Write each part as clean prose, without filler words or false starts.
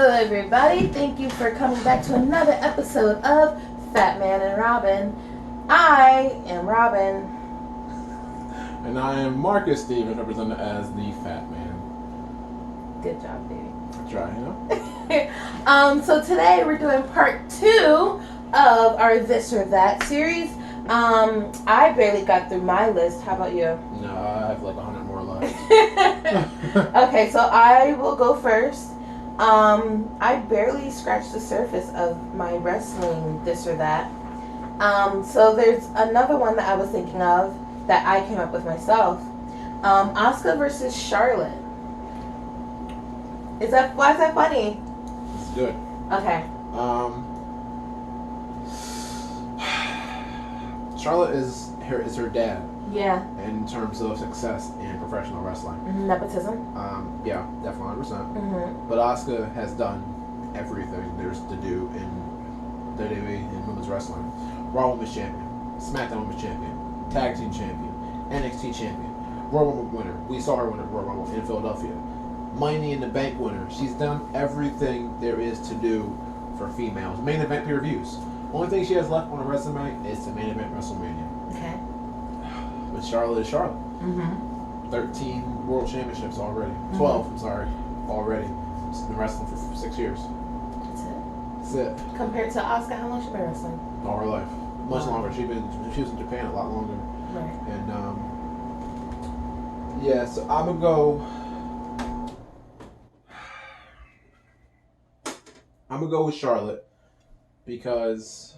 Hello everybody, thank you for coming back to another episode of Fatman and Robyn. I am Robyn. And I am Marcus Stevens, represented as the Fat Man. Good job, baby. That's right, you know? So today we're doing part 2 of our This or That series. I barely got through my list. How about you? No, I have like 100 more left. Okay, so I will go first. I barely scratched the surface of my wrestling This or That. So there's another one that I was thinking of that I came up with myself. Asuka versus Charlotte. Why is that funny? It's good. Okay. Charlotte is her dad. Yeah. In terms of success in professional wrestling. Nepotism. Yeah, definitely 100%. Mm-hmm. But Asuka has done everything there's to do in WWE and women's wrestling. Raw Women's Champion, SmackDown Women's Champion, Tag Team Champion, NXT Champion, Royal Rumble winner. We saw her win at Royal Rumble in Philadelphia. Money in the Bank winner. She's done everything there is to do for females. Main event pay-per-views. Only thing she has left on her resume is to main event WrestleMania. Okay. But Charlotte is Charlotte. Mm-hmm. 13 world championships already. 12, I'm sorry, already. She's been wrestling for 6 years. That's That's it. it. Compared to Asuka, how long has she been wrestling? All her life. Much longer. She was in Japan a lot longer. Right. And yeah, so I'm gonna go. I'm gonna go with Charlotte because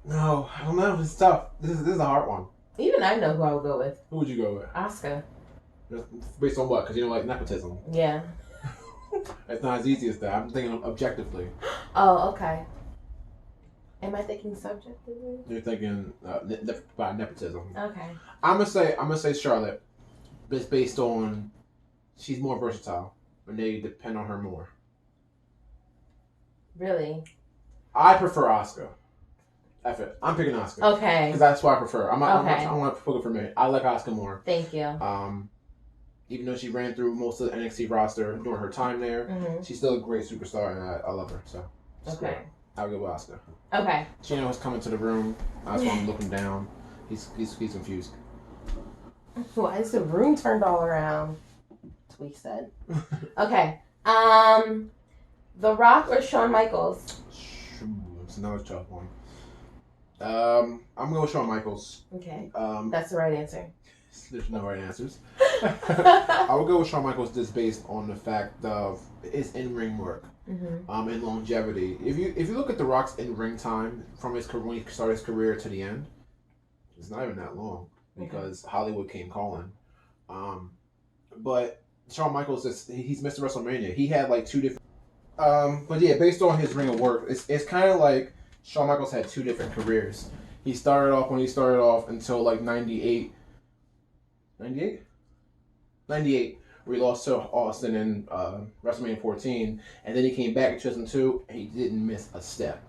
no, I don't know. It's tough. This is a hard one. Even I know who I would go with. Who would you go with? Asuka. Based on what? Because you don't like nepotism. Yeah. It's not as easy as that. I'm thinking objectively. Oh, okay. Am I thinking subjectively? You're thinking about nepotism. Okay. I'm gonna say Charlotte, but it's based on she's more versatile, and they depend on her more. Really? I prefer Asuka. F it. I'm picking Asuka. Okay. Because that's what I prefer. I Okay. don't want to pick it for me. I like Asuka more. Thank you. Even though she ran through most of the NXT roster during her time there, Mm-hmm. she's still a great superstar, and I love her. So. Okay. I'll go with Asuka. Okay. Chino is coming to the room. I saw him looking down. He's confused. Why is the room turned all around? That's what he said. Okay. The Rock or Shawn Michaels? It's another tough one. I'm gonna go with Shawn Michaels. Okay. That's the right answer. There's no right answers. I would go with Shawn Michaels just based on the fact of his in-ring work. Mm-hmm. And longevity. If you look at The Rock's in-ring time from his when he started his career to the end, it's not even that long because Hollywood came calling. But Shawn Michaels he's Mr. WrestleMania. He had like 2 different. But yeah, based on his ring of work, it's kind of like Shawn Michaels had 2 different careers. He started off until like 98. 98, where he lost to Austin in WrestleMania 14, and then he came back in 2002, and he didn't miss a step.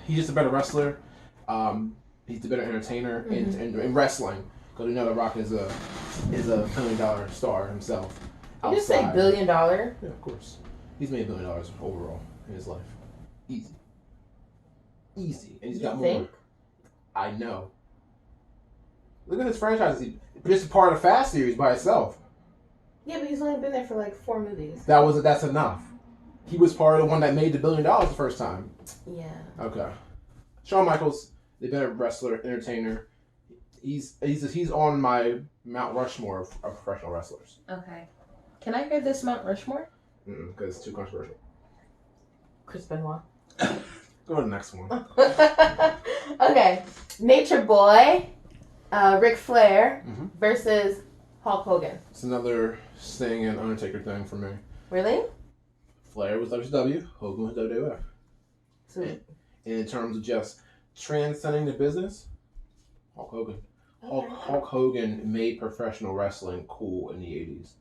He's just a better wrestler. He's a better entertainer in wrestling, because we know The Rock is a $1 billion star himself. You just say $1 billion? Yeah, of course. He's made $1 billion overall in his life. Easy, and he's got more. Think? I know. Look at his franchises. Just part of the Fast series by itself. Yeah, but he's only been there for like 4 movies. That's enough. He was part of the one that made the $1 billion the first time. Yeah. Okay. Shawn Michaels, the better wrestler, entertainer. He's on my Mount Rushmore of professional wrestlers. Okay. Can I hear this Mount Rushmore? Because it's too controversial. Chris Benoit. Go to the next one. Okay. Nature Boy, Ric Flair versus Hulk Hogan. It's another Sting and Undertaker thing for me. Really? Flair was WCW, Hogan was WWF. Sweet. And in terms of just transcending the business, Hulk Hogan. Okay. Hulk Hogan made professional wrestling cool in the 80s.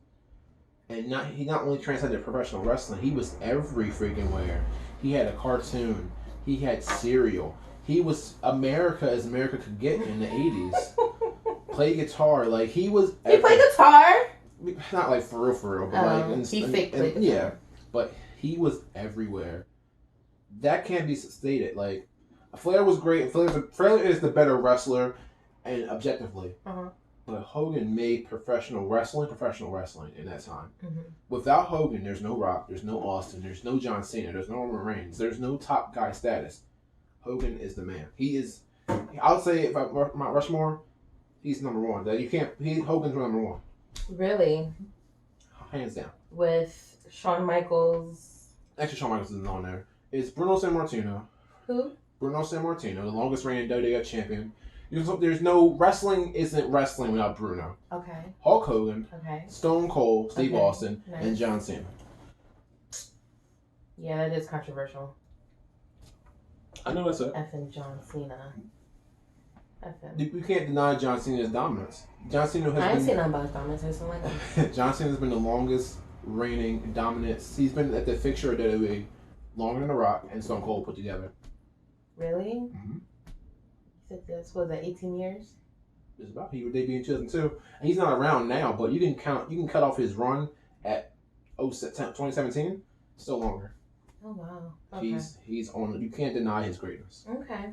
And he not only transcended professional wrestling, he was every freaking where. He had a cartoon. He had cereal. He was America as America could get in the 80s. Play guitar. Like, he was... He played guitar? not like for real, but like he faked it. Yeah, but he was everywhere. That can't be stated. Like Flair was great. Flair is the better wrestler, and objectively. But Hogan made professional wrestling in that time. Without Hogan, there's no Rock, there's no Austin, there's no John Cena, there's no Roman Reigns, there's no top guy status. Hogan is the man. He is. I would say if I Mount Rushmore, he's number one. That you can't. Hogan's number one. Really? Hands down. With Shawn Michaels. Actually, Shawn Michaels isn't on there. It's Bruno Sammartino. Who? Bruno Sammartino, the longest reigning WWF champion. There's no wrestling isn't wrestling without Bruno. Okay. Hulk Hogan. Okay. Stone Cold, Steve Austin, nice. And John Cena. Yeah, that is controversial. I know that's it. Effing John Cena. Effing. You can't deny John Cena's dominance. John Cena has I ain't been. seen nothing about his dominance. I like him. John Cena's been the longest reigning dominant. He's been at the fixture of WWE longer than The Rock and Stone Cold put together. Really? You said this was that 18 years? It's about he debuted in 2002, and he's not around now. But you can cut off his run at 2017. Still longer. Oh wow. Okay. He's on. You can't deny his greatness. Okay.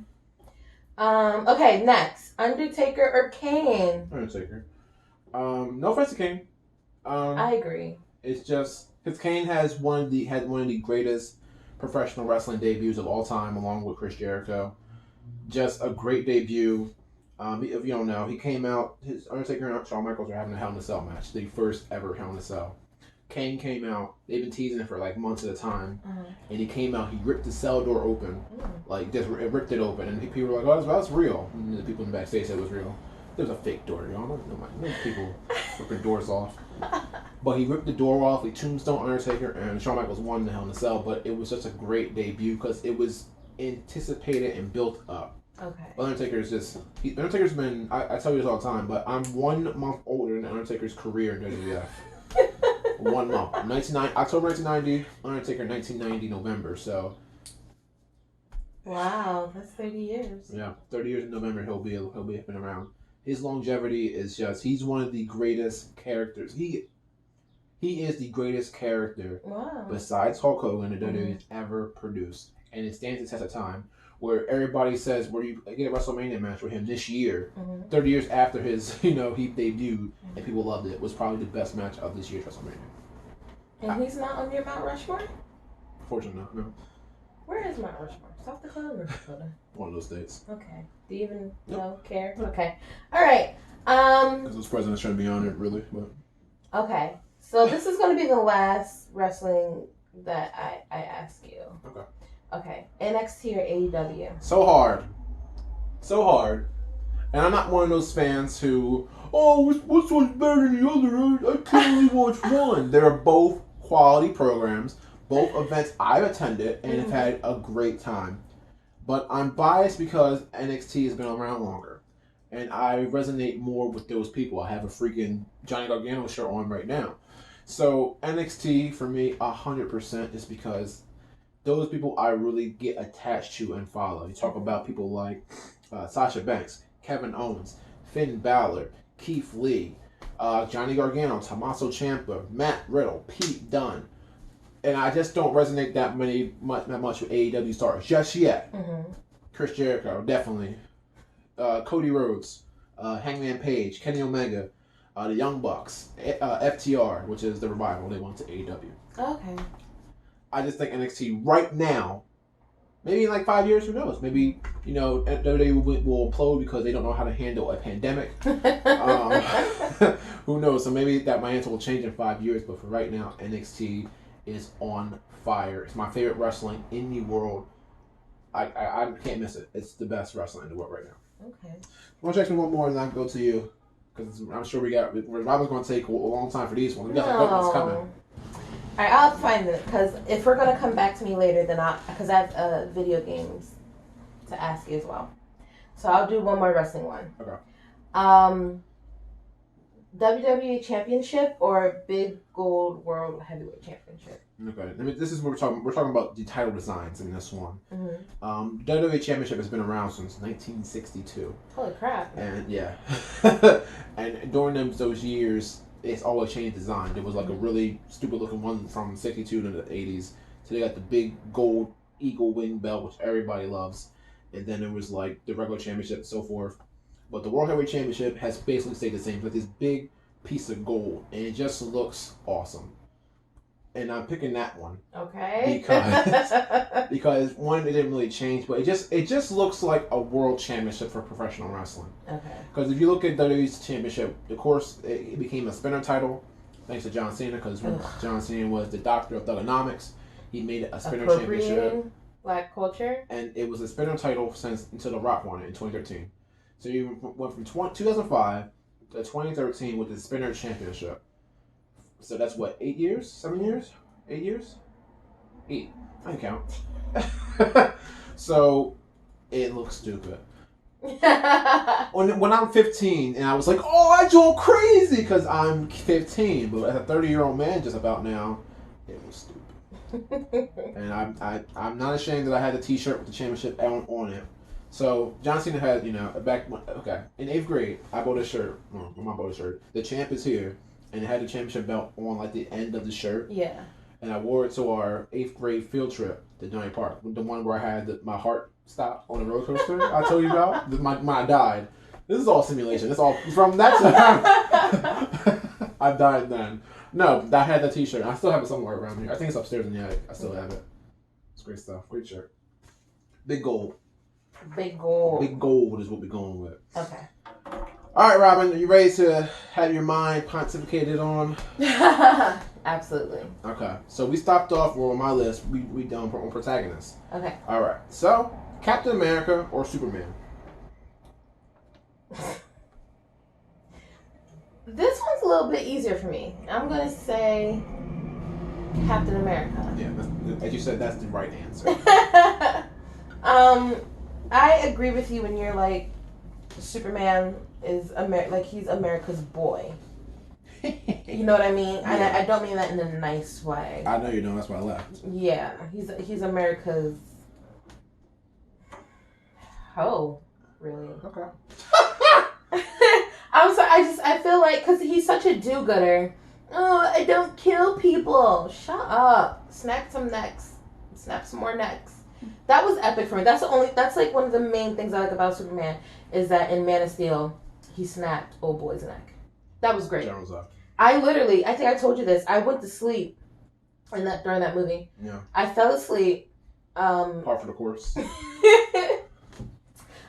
Okay. Next, Undertaker or Kane? Undertaker. No offense to Kane. I agree. It's just because Kane had one of the greatest professional wrestling debuts of all time, along with Chris Jericho. Just a great debut. If you don't know, he came out. His Undertaker and Shawn Michaels are having a Hell in a Cell match, the first ever Hell in a Cell. Kane came out. They've been teasing it for like months at a time, and he came out. He ripped the cell door open, like just ripped it open, and people were like, "Oh, that's real." And the people in the backstage said it was real. There was a fake door, y'all. No people ripping doors off. But he ripped the door off. He tombstone Undertaker, and Shawn Michaels won the Hell in a Cell. But it was just a great debut because it was anticipated and built up. Okay. Undertaker's been. I tell you this all the time, but I'm 1 month older than Undertaker's career in WWF. 1 month. October 1990. Undertaker 1990 November. So. Wow, that's 30 years. Yeah, 30 years in November. He'll be been around. His longevity is just. He's one of the greatest characters. He is the greatest character besides Hulk Hogan that WWE's ever produced, and it stands the test of time. Where everybody says, where you get a WrestleMania match with him this year, 30 years after his, he debuted, and people loved it, was probably the best match of this year's WrestleMania. And he's not on your Mount Rushmore? Fortunately, no. Where is Mount Rushmore? South Dakota or North Dakota? One of those states. Okay. Do you even care? Okay. All right. Because those presidents trying to be on it, really. But. Okay. So this is going to be the last wrestling that I ask you. Okay. Okay, NXT or AEW? So hard. And I'm not one of those fans who, which one's better than the other? I can't really watch one. They're both quality programs, both events I've attended and have had a great time. But I'm biased because NXT has been around longer. And I resonate more with those people. I have a freaking Johnny Gargano shirt on right now. So NXT for me, 100% is because those people I really get attached to and follow. You talk about people like Sasha Banks, Kevin Owens, Finn Balor, Keith Lee, Johnny Gargano, Tommaso Ciampa, Matt Riddle, Pete Dunne. And I just don't resonate that much with AEW stars just yet. Chris Jericho, definitely. Cody Rhodes, Hangman Page, Kenny Omega, the Young Bucks, FTR, which is the Revival. They went to AEW. Okay. I just think NXT right now, maybe in like 5 years, who knows? Maybe, WWE will implode because they don't know how to handle a pandemic. Who knows? So maybe that my answer will change in 5 years. But for right now, NXT is on fire. It's my favorite wrestling in the world. I can't miss it. It's the best wrestling in the world right now. Okay. Want to ask me one more and then I'll go to you? Because I'm sure Robyn's going to take a long time for these ones. We got some good ones coming. All right, I'll find it because if we're gonna come back to me later, then because I have video games to ask you as well. So I'll do one more wrestling one. Okay. WWE Championship or Big Gold World Heavyweight Championship? Okay. This is what we're talking. We're talking about the title designs in this one. WWE Championship has been around since 1962. Holy crap! And yeah, and during those years, it's always changed design. There was like a really stupid looking one from '62 to the '80s. So they got the big gold eagle wing belt, which everybody loves, and then it was like the regular championship and so forth. But the World Heavyweight Championship has basically stayed the same. It's like this big piece of gold, and it just looks awesome. And I'm picking that one. Okay. Because one, it didn't really change, but it just looks like a world championship for professional wrestling. Okay. Because if you look at WWE's championship, of course, it became a spinner title, thanks to John Cena. Because John Cena was the doctor of thugonomics, he made it a spinner championship. Black culture. And it was a spinner title until The Rock won it in 2013. So you went from 2005 to 2013 with the spinner championship. So that's what, 8 years? 7 years? 8 years? 8. I can count. So it looks stupid. When I'm 15 and I was like, oh, I go crazy because I'm 15. But as a 30-year-old man just about now, it was stupid. And I'm not ashamed that I had the T-shirt with the championship on it. So John Cena had, in 8th grade, I bought a shirt. I bought a shirt. The champ is here. And it had the championship belt on like the end of the shirt. Yeah. And I wore it to our 8th grade field trip to Johnny Park. The one where I had my heart stop on the roller coaster I told you about. When I died. This is all simulation. It's all from that time. I died then. No, I had that T-shirt. I still have it somewhere around here. I think it's upstairs in the attic. I still have it. It's great stuff. Great shirt. Big gold. Big gold. Big gold is what we're going with. Okay. All right, Robyn, are you ready to have your mind pontificated on? Absolutely. Okay, so we stopped off on my list. We done on protagonists. Okay. All right, so Captain America or Superman? This one's a little bit easier for me. I'm gonna say Captain America. Yeah, as you said, that's the right answer. I agree with you when you're like, Superman is he's America's boy. You know what I mean? Yeah. And I don't mean that in a nice way. I know you don't. That's why I left. Yeah, he's America's. Oh, really? Okay. I'm sorry. I feel like because he's such a do-gooder. Oh, I don't kill people. Shut up. Snap some necks. Snap some more necks. That was epic for me. That's like one of the main things I like about Superman is that in Man of Steel, he snapped old boy's neck. That was great. General's up. I think I told you this. I went to sleep during that movie. Yeah. I fell asleep. Par for the course.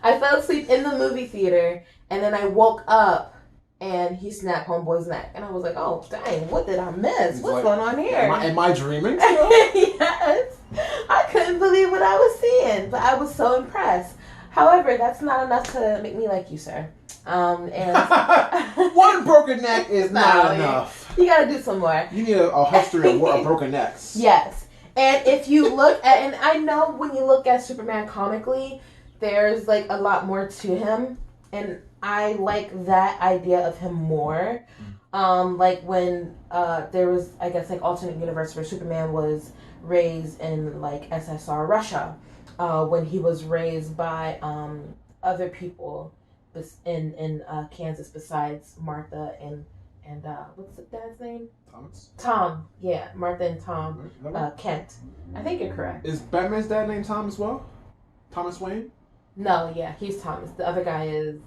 I fell asleep in the movie theater, and then I woke up, and he snapped homeboy's neck, and I was like, "Oh, dang! What did I miss? What's going on here? Am I dreaming?" Yes. I couldn't believe what I was seeing, but I was so impressed. However, that's not enough to make me like you, sir. And one broken neck is not enough. You gotta do some more. You need a history of broken necks. Yes. And if you look at, and I know when you look at Superman comically, there's like a lot more to him, and I like that idea of him more. Like when there was, I guess, like alternate universe where Superman was raised in like SSR Russia, when he was raised by other people in Kansas besides Martha and what's the dad's name? Tom. Yeah, Martha and Tom Kent. I think you're correct. Is Batman's dad named Tom as well? Thomas Wayne? No, yeah, he's Thomas. The other guy is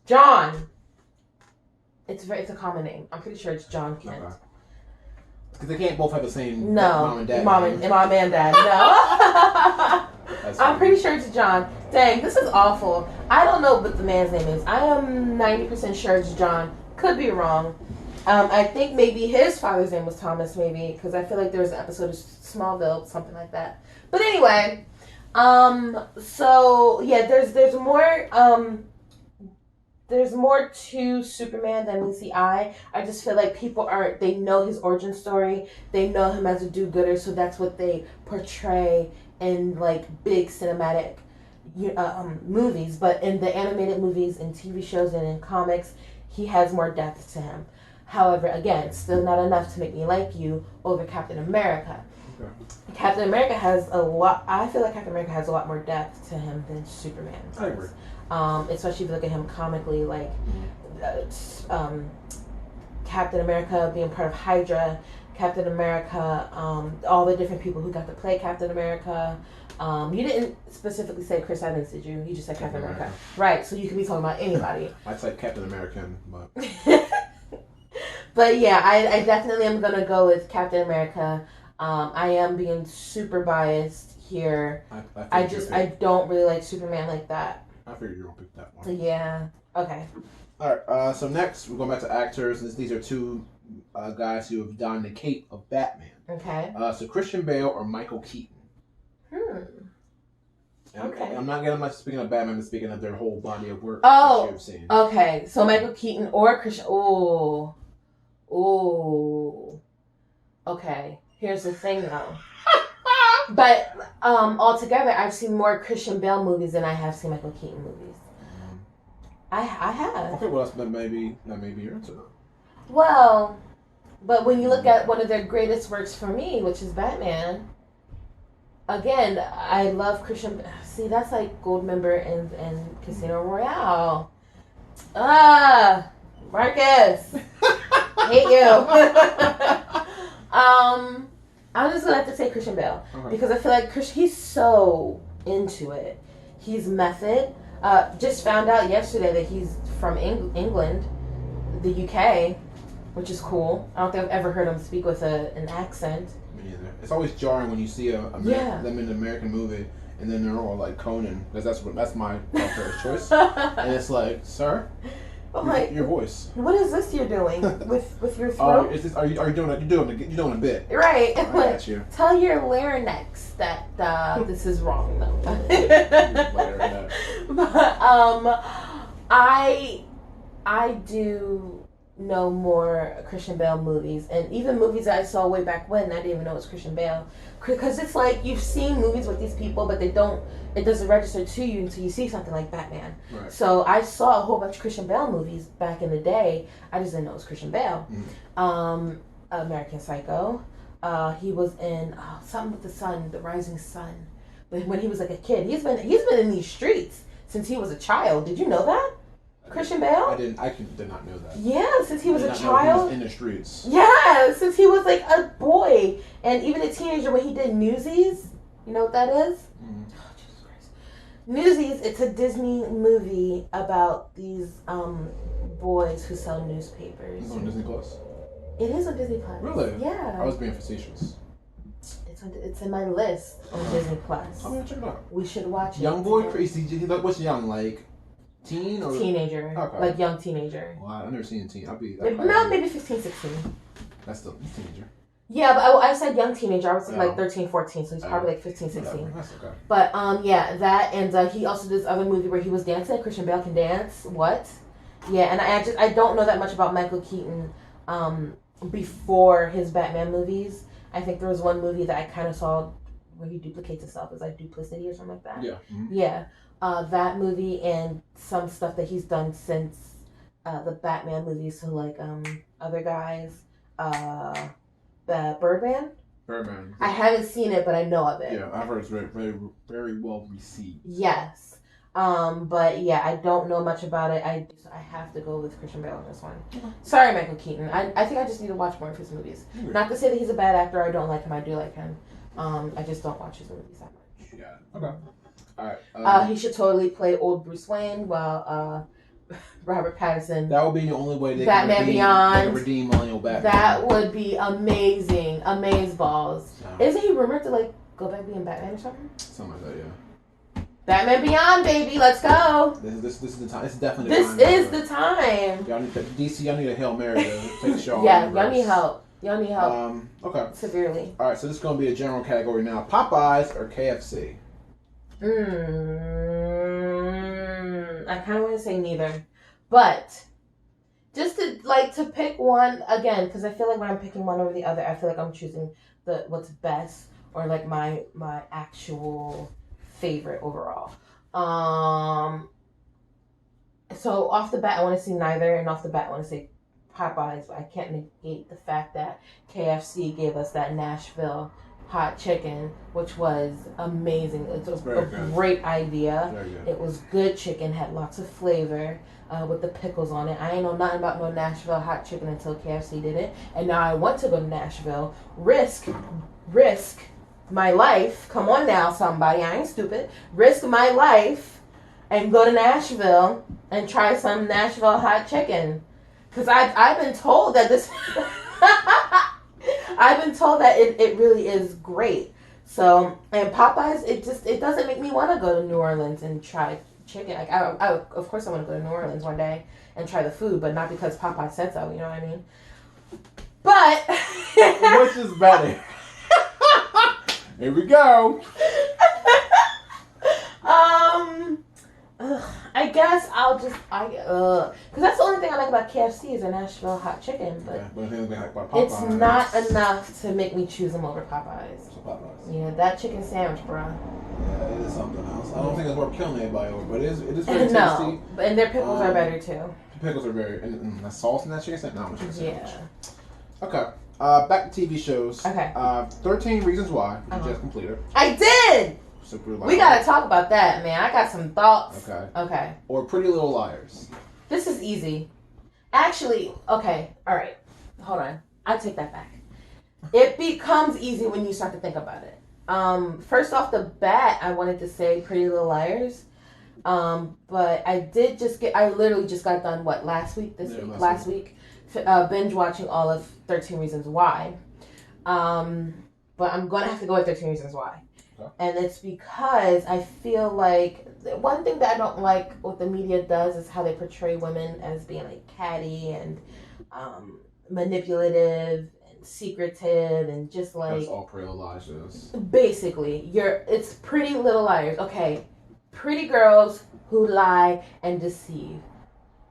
John. It's a common name. I'm pretty sure it's John Kent. Okay. Because they can't both have the same mom and dad. Mom and dad. No. I'm pretty sure it's John. Dang, this is awful. I don't know what the man's name is. I am 90% sure it's John. Could be wrong. I think maybe his father's name was Thomas, maybe, because I feel like there was an episode of Smallville, something like that. But anyway, so yeah, there's more to Superman than meets the eye. I just feel like they know his origin story. They know him as a do-gooder, so that's what they portray in like big cinematic movies. But in the animated movies and TV shows and in comics, he has more depth to him. However, again, still not enough to make me like you over Captain America. Okay. Captain America has a lot. I feel like Captain America has a lot more depth to him than Superman does. I agree. Especially if you look at him comically, like Captain America being part of Hydra, Captain America, all the different people who got to play Captain America. You didn't specifically say Chris Evans, did you? You just said Captain America. Right, so you could be talking about anybody. I'd say Captain American, but... But yeah, I definitely am going to go with Captain America. I am being super biased here. I don't really like Superman like that. I figured you were going to pick that one. So yeah, okay. Alright, so next we're going back to actors. These are two guys who have donned the cape of Batman. Okay. So Christian Bale or Michael Keaton. Okay. I'm not speaking of Batman, I'm speaking of their whole body of work that you've seen. Okay. So Michael Keaton or Christian. Ooh. Okay. Here's the thing, though. But altogether, I've seen more Christian Bale movies than I have seen Michael Keaton movies. I have. Okay, well, that may be your answer. Well, but when you look at one of their greatest works for me, which is Batman. Again, I love Christian. See, that's like Goldmember and Casino Royale. Marcus, hate you. I'm just gonna have to say Christian Bale because I feel like he's so into it. He's method. Just found out yesterday that he's from England, the UK, which is cool. I don't think I've ever heard him speak with an accent. Me neither. It's always jarring when you see them in an American movie and then they're all like Conan, because that's my first choice. And it's like, sir, your voice. What is this you're doing with your throat? Are you doing it? You're doing a bit. Right. I got you. Tell your larynx that this is wrong though. But I do know more Christian Bale movies, and even movies that I saw way back when I didn't even know it was Christian Bale, because it's like you've seen movies with these people but it doesn't register to you until you see something like Batman. Right. So I saw a whole bunch of Christian Bale movies back in the day. I just didn't know it was Christian Bale. American Psycho, he was in something with the sun, the rising sun, but when he was like a kid. He's been in these streets since he was a child. Did you know that? Christian Bale? I did not know that. Yeah, since he was a child. He was in the streets. Yeah, since he was like a boy. And even a teenager when he did Newsies. You know what that is? Mm-hmm. Oh, Jesus Christ. Newsies, it's a Disney movie about these boys who sell newspapers. It's on Disney Plus? It is on Disney Plus. Really? Yeah. I was being facetious. It's in my list on Disney Plus. I'm gonna check it out. We should watch it. Young boy crazy. What's young? Like teen or teenager? Okay. Like young teenager. Well, I've never seen a teen. Maybe 15, 16. That's still teenager. Yeah, but I said young teenager. I was like 13, 14, so he's probably like 15, 16. Yeah, that's okay. But yeah, that, and he also did this other movie where he was dancing. Christian Bale can dance. What? Yeah, and I don't know that much about Michael Keaton before his Batman movies. I think there was one movie that I kind of saw where he duplicates himself. It's like Duplicity or something like that. Yeah. Mm-hmm. Yeah. That movie and some stuff that he's done since the Batman movies. So like other guys, the Birdman. I haven't seen it, but I know of it. Yeah, I've heard it's very, very, very well received. Yes. But yeah, I don't know much about it. I have to go with Christian Bale on this one. Okay. Sorry, Michael Keaton. I think I just need to watch more of his movies. Mm-hmm. Not to say that he's a bad actor. I don't like him. I do like him. I just don't watch his movies that much. Yeah. Okay. All right. He should totally play old Bruce Wayne while Robert Pattinson. That would be the only way they Batman can redeem Millennial Batman. That would be amazing. Amazeballs. No. Isn't he rumored to like go back being Batman or something? Something like that, yeah. Batman Beyond, baby, let's go. This is the time. It's definitely the time. Y'all need DC. Y'all need a Hail Mary to take the show. Yeah, y'all need help. Okay. Severely. All right, so this is gonna be a general category now. Popeyes or KFC? I kind of want to say neither, but just to pick one again, because I feel like when I'm picking one over the other, I feel like I'm choosing what's best or like my actual favorite overall. So off the bat, I want to say neither, and off the bat, I want to say Popeyes, but I can't negate the fact that KFC gave us that Nashville hot chicken, which was amazing. It was Very a good. great idea. Very good. It was good chicken, had lots of flavor. With the pickles on it. I ain't know nothing about no Nashville hot chicken until KFC did it. And now I want to go to Nashville. Risk my life. Come on now, somebody. I ain't stupid. Risk my life and go to Nashville and try some Nashville hot chicken. Because I've been told that this... I've been told that it really is great. So, and Popeyes, it doesn't make me want to go to New Orleans and try chicken. Like, I of course I want to go to New Orleans one day and try the food, but not because Popeye said so, you know what I mean? But which is better? Here we go. I guess I'll just because that's the only thing I like about KFC is their Nashville hot chicken, but it's not enough to make me choose them over Popeyes. Yeah, that chicken sandwich, bro. Yeah, it is something else. I don't think it's worth killing anybody over, but it is very tasty. No, and their pickles are better too. The pickles are very, and the sauce in that chicken sandwich, not much chicken sandwich. Yeah. Okay. Back to TV shows. Okay. 13 Reasons Why, which you just completed. I did! Super we gotta talk about that, man. I got some thoughts. Okay. Or Pretty Little Liars. This is easy. Actually, okay. Alright. Hold on. I take that back. It becomes easy when you start to think about it. First off the bat, I wanted to say Pretty Little Liars. But I literally just got done, last week? Last week. Binge watching all of 13 Reasons Why. But I'm going to have to go with 13 Reasons Why. Okay. And it's because I feel like one thing that I don't like what the media does is how they portray women as being like catty and manipulative and secretive and just like... That's all Pretty Little Liars is. Basically, it's Pretty Little Liars. Okay, pretty girls who lie and deceive.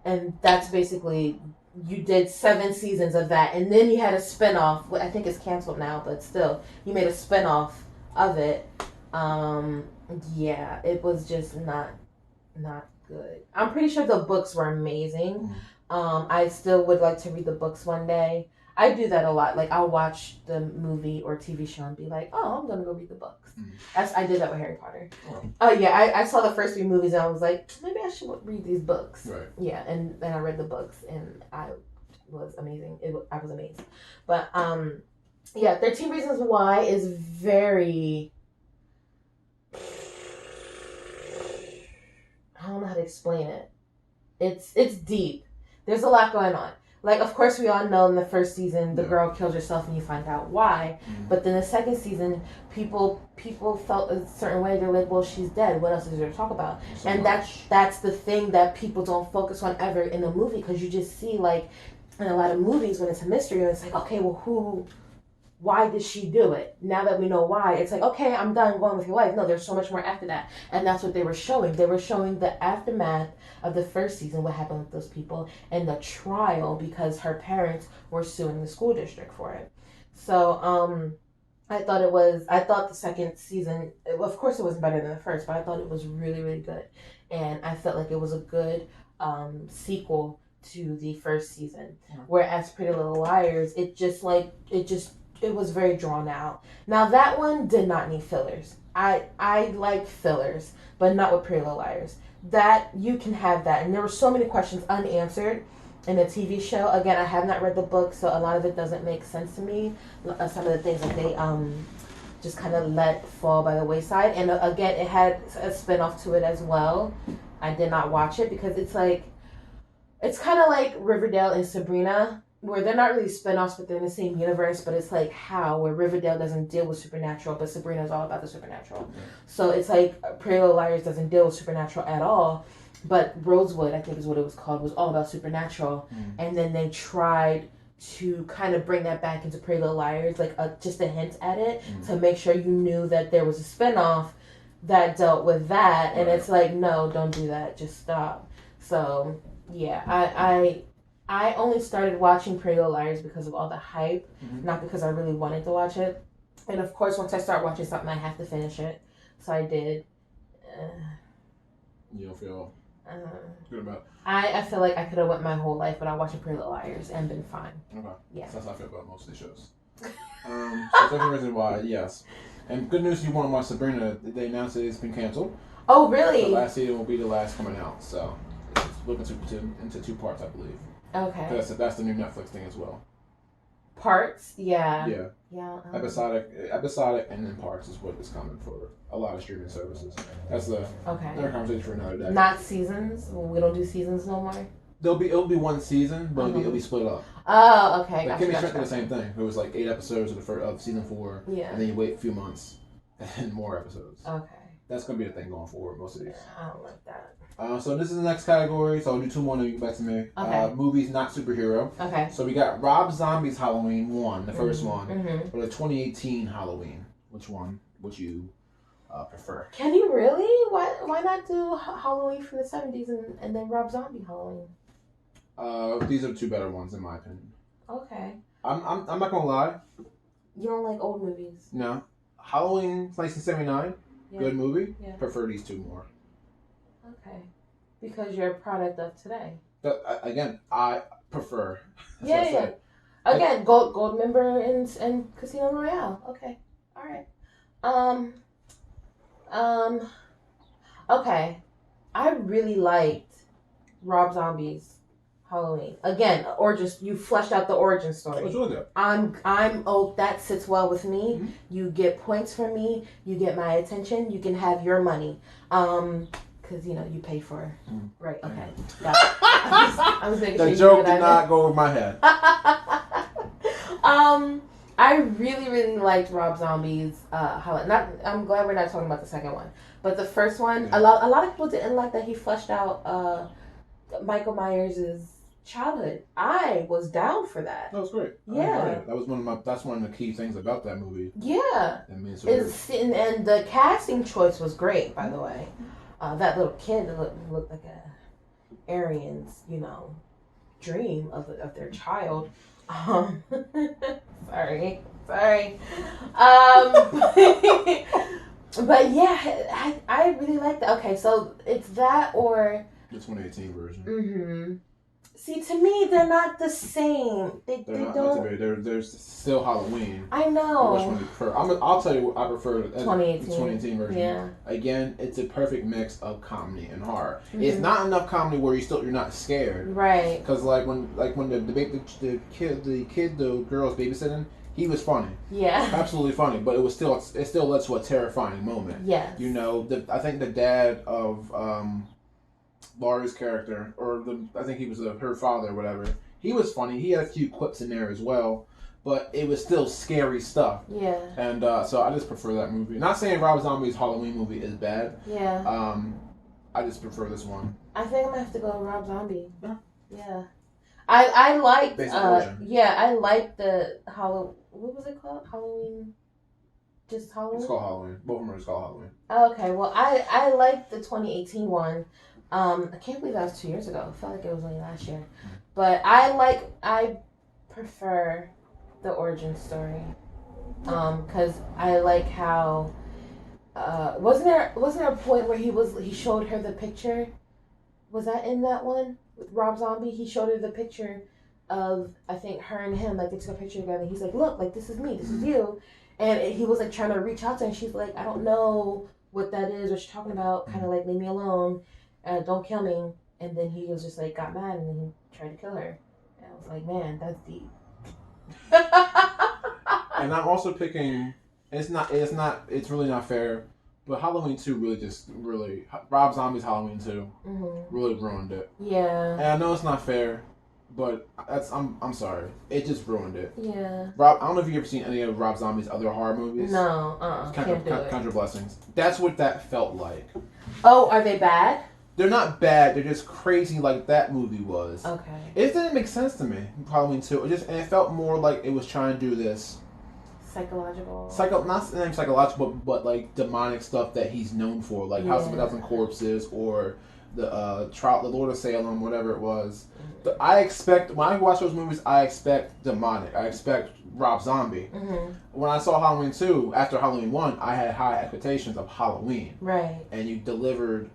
And that's basically... You did 7 seasons of that, and then you had a spinoff. I think it's canceled now, but still, you made a spinoff of it. Yeah, it was just not good. I'm pretty sure the books were amazing. I still would like to read the books one day. I do that a lot. Like, I'll watch the movie or TV show and be like, oh, I'm gonna go read the books. I did that with Harry Potter. Yeah, I saw the first 3 movies and I was like, maybe I should read these books. Right. Yeah, and then I read the books and I was amazing. I was amazed. But yeah, 13 Reasons Why is very... I don't know how to explain it. It's deep. There's a lot going on. Like, of course, we all know in the first season, the girl kills herself and you find out why. But then the second season, people felt a certain way. They're like, well, she's dead. What else is there to talk about? And that's the thing that people don't focus on ever in a movie, because you just see, like, in a lot of movies when it's a mystery, it's like, okay, well, why did she do it? Now that we know why, it's like, okay, I'm done going with your life. No, there's so much more after that. And that's what they were showing. They were showing the aftermath of the first season, what happened with those people, and the trial because her parents were suing the school district for it. So, I thought the second season, of course it wasn't better than the first, but I thought it was really, really good. And I felt like it was a good sequel to the first season. Whereas Pretty Little Liars, it was very drawn out. Now that one did not need fillers. I like fillers, but not with Pretty Little Liars. That you can have that, and there were so many questions unanswered in the TV show. Again, I have not read the book, so a lot of it doesn't make sense to me. Some of the things that they just kind of let fall by the wayside. And again, it had a spinoff to it as well. I did not watch it because it's kind of like Riverdale and Sabrina, where they're not really spinoffs, but they're in the same universe, but it's like where Riverdale doesn't deal with supernatural, but Sabrina is all about the supernatural. Okay. So it's like Pretty Little Liars doesn't deal with supernatural at all, but Rosewood, I think is what it was called, was all about supernatural. And then they tried to kind of bring that back into Pretty Little Liars, like just a hint at it, to make sure you knew that there was a spinoff that dealt with that. And it's like, no, don't do that. Just stop. So, yeah, I only started watching Pretty Little Liars because of all the hype, not because I really wanted to watch it. And of course, once I start watching something, I have to finish it. So I did. You don't feel good about it? I feel like I could have went my whole life without watching Pretty Little Liars and been fine. Okay. Yeah. That's how I feel about most of the shows. So different reasons why. Yes. And good news, you want to watch Sabrina. They announced that it's been canceled. Oh, really? The last season will be the last coming out. So it's split into 2 parts, I believe. Okay. That's the new Netflix thing as well. Parts? Yeah. Yeah. Episodic, and then parts is what is coming for a lot of streaming services. That's another conversation for another day. Not seasons. We don't do seasons no more. It'll be one season, but it'll be split up. Oh, okay. Like Kimmy Schmidt did the same thing. It was like 8 episodes of season 4. Yeah. And then you wait a few months, and more episodes. Okay. That's gonna be the thing going forward. Most of these. I don't like that. So this is the next category. So I'll do 2 more, and then you can back to me. Okay. Movies not superhero. Okay. So we got Rob Zombie's Halloween 1, the first one, Mm-hmm. or the 2018 Halloween. Which one would you prefer? Can you really? Why not do Halloween from the 70s and then Rob Zombie Halloween? These are the 2 better ones in my opinion. Okay. I'm not gonna lie. You don't like old movies? No. Halloween 1979, good movie. Yeah. Prefer these 2 more. Okay. Because you're a product of today. But again, I prefer. Yeah. Again, gold member in Casino Royale. Okay. All right. Okay. I really liked Rob Zombie's Halloween. Again, or just you fleshed out the origin story. It's really good. That sits well with me. Mm-hmm. You get points from me. You get my attention. You can have your money. Because you pay for it. Right. Okay. Got it. I was making sure The you joke knew what did not go over my head. I really, really liked Rob Zombie's Halloween. I'm glad we're not talking about the second one, but the first one, a lot of people didn't like that he fleshed out Michael Myers' childhood. I was down for that. That was great. Yeah, that was that's one of the key things about that movie. Yeah, and the casting choice was great, by the way. That little kid looked like a Aryan's, dream of their child. Sorry. But yeah, I really like that. Okay, so it's that or the 2018 version. Mm-hmm. See, to me, they're not the same. They don't. There's still Halloween. I know. Which one do you prefer? I'll tell you what I prefer. 2018. The 2018 version. Yeah. Again, it's a perfect mix of comedy and horror. Mm-hmm. It's not enough comedy where you're not scared. Right. Because when the girl's babysitting, he was funny. Yeah. Absolutely funny, but it still led to a terrifying moment. Yes. I think the dad of Laurie's character, I think he was her father or whatever. He was funny. He had a few quips in there as well, but it was still scary stuff. Yeah. And so I just prefer that movie. Not saying Rob Zombie's Halloween movie is bad. Yeah. I just prefer this one. I think I'm gonna have to go with Rob Zombie. Yeah. I liked. I liked the Halloween. What was it called? Halloween. Just Halloween. It's called Halloween. Both of them are just called Halloween. Okay. Well, I liked the 2018 one. I can't believe that was 2 years ago. I felt like it was only last year. But I prefer the origin story. Because I like how wasn't there a point where he showed her the picture? Was that in that one with Rob Zombie? He showed her the picture of, I think, her and him, like they took a picture together. He's like, look, like this is me, this is you. And he was like trying to reach out to her, and she's like, I don't know what that is, what you're talking about, kind of like leave me alone. Don't kill me. And then he was just like got mad and then he tried to kill her. And I was like, man, that's deep. And I'm also picking. It's really not fair. But Halloween 2 Rob Zombie's Halloween 2 really ruined it. Yeah. And I know it's not fair, but I'm sorry. It just ruined it. Yeah. Rob, I don't know if you've ever seen any of Rob Zombie's other horror movies. No. Can't do it. Contra Blessings. That's what that felt like. Oh, are they bad? They're not bad. They're just crazy like that movie was. Okay. It didn't make sense to me. Halloween 2. It felt more like it was trying to do this. Psychological. Not psychological, but like demonic stuff that he's known for, like House of a Thousand Corpses or the Lord of Salem, whatever it was. When I watch those movies, I expect demonic. I expect Rob Zombie. Mm-hmm. When I saw Halloween 2, after Halloween 1, I had high expectations of Halloween. Right. And you delivered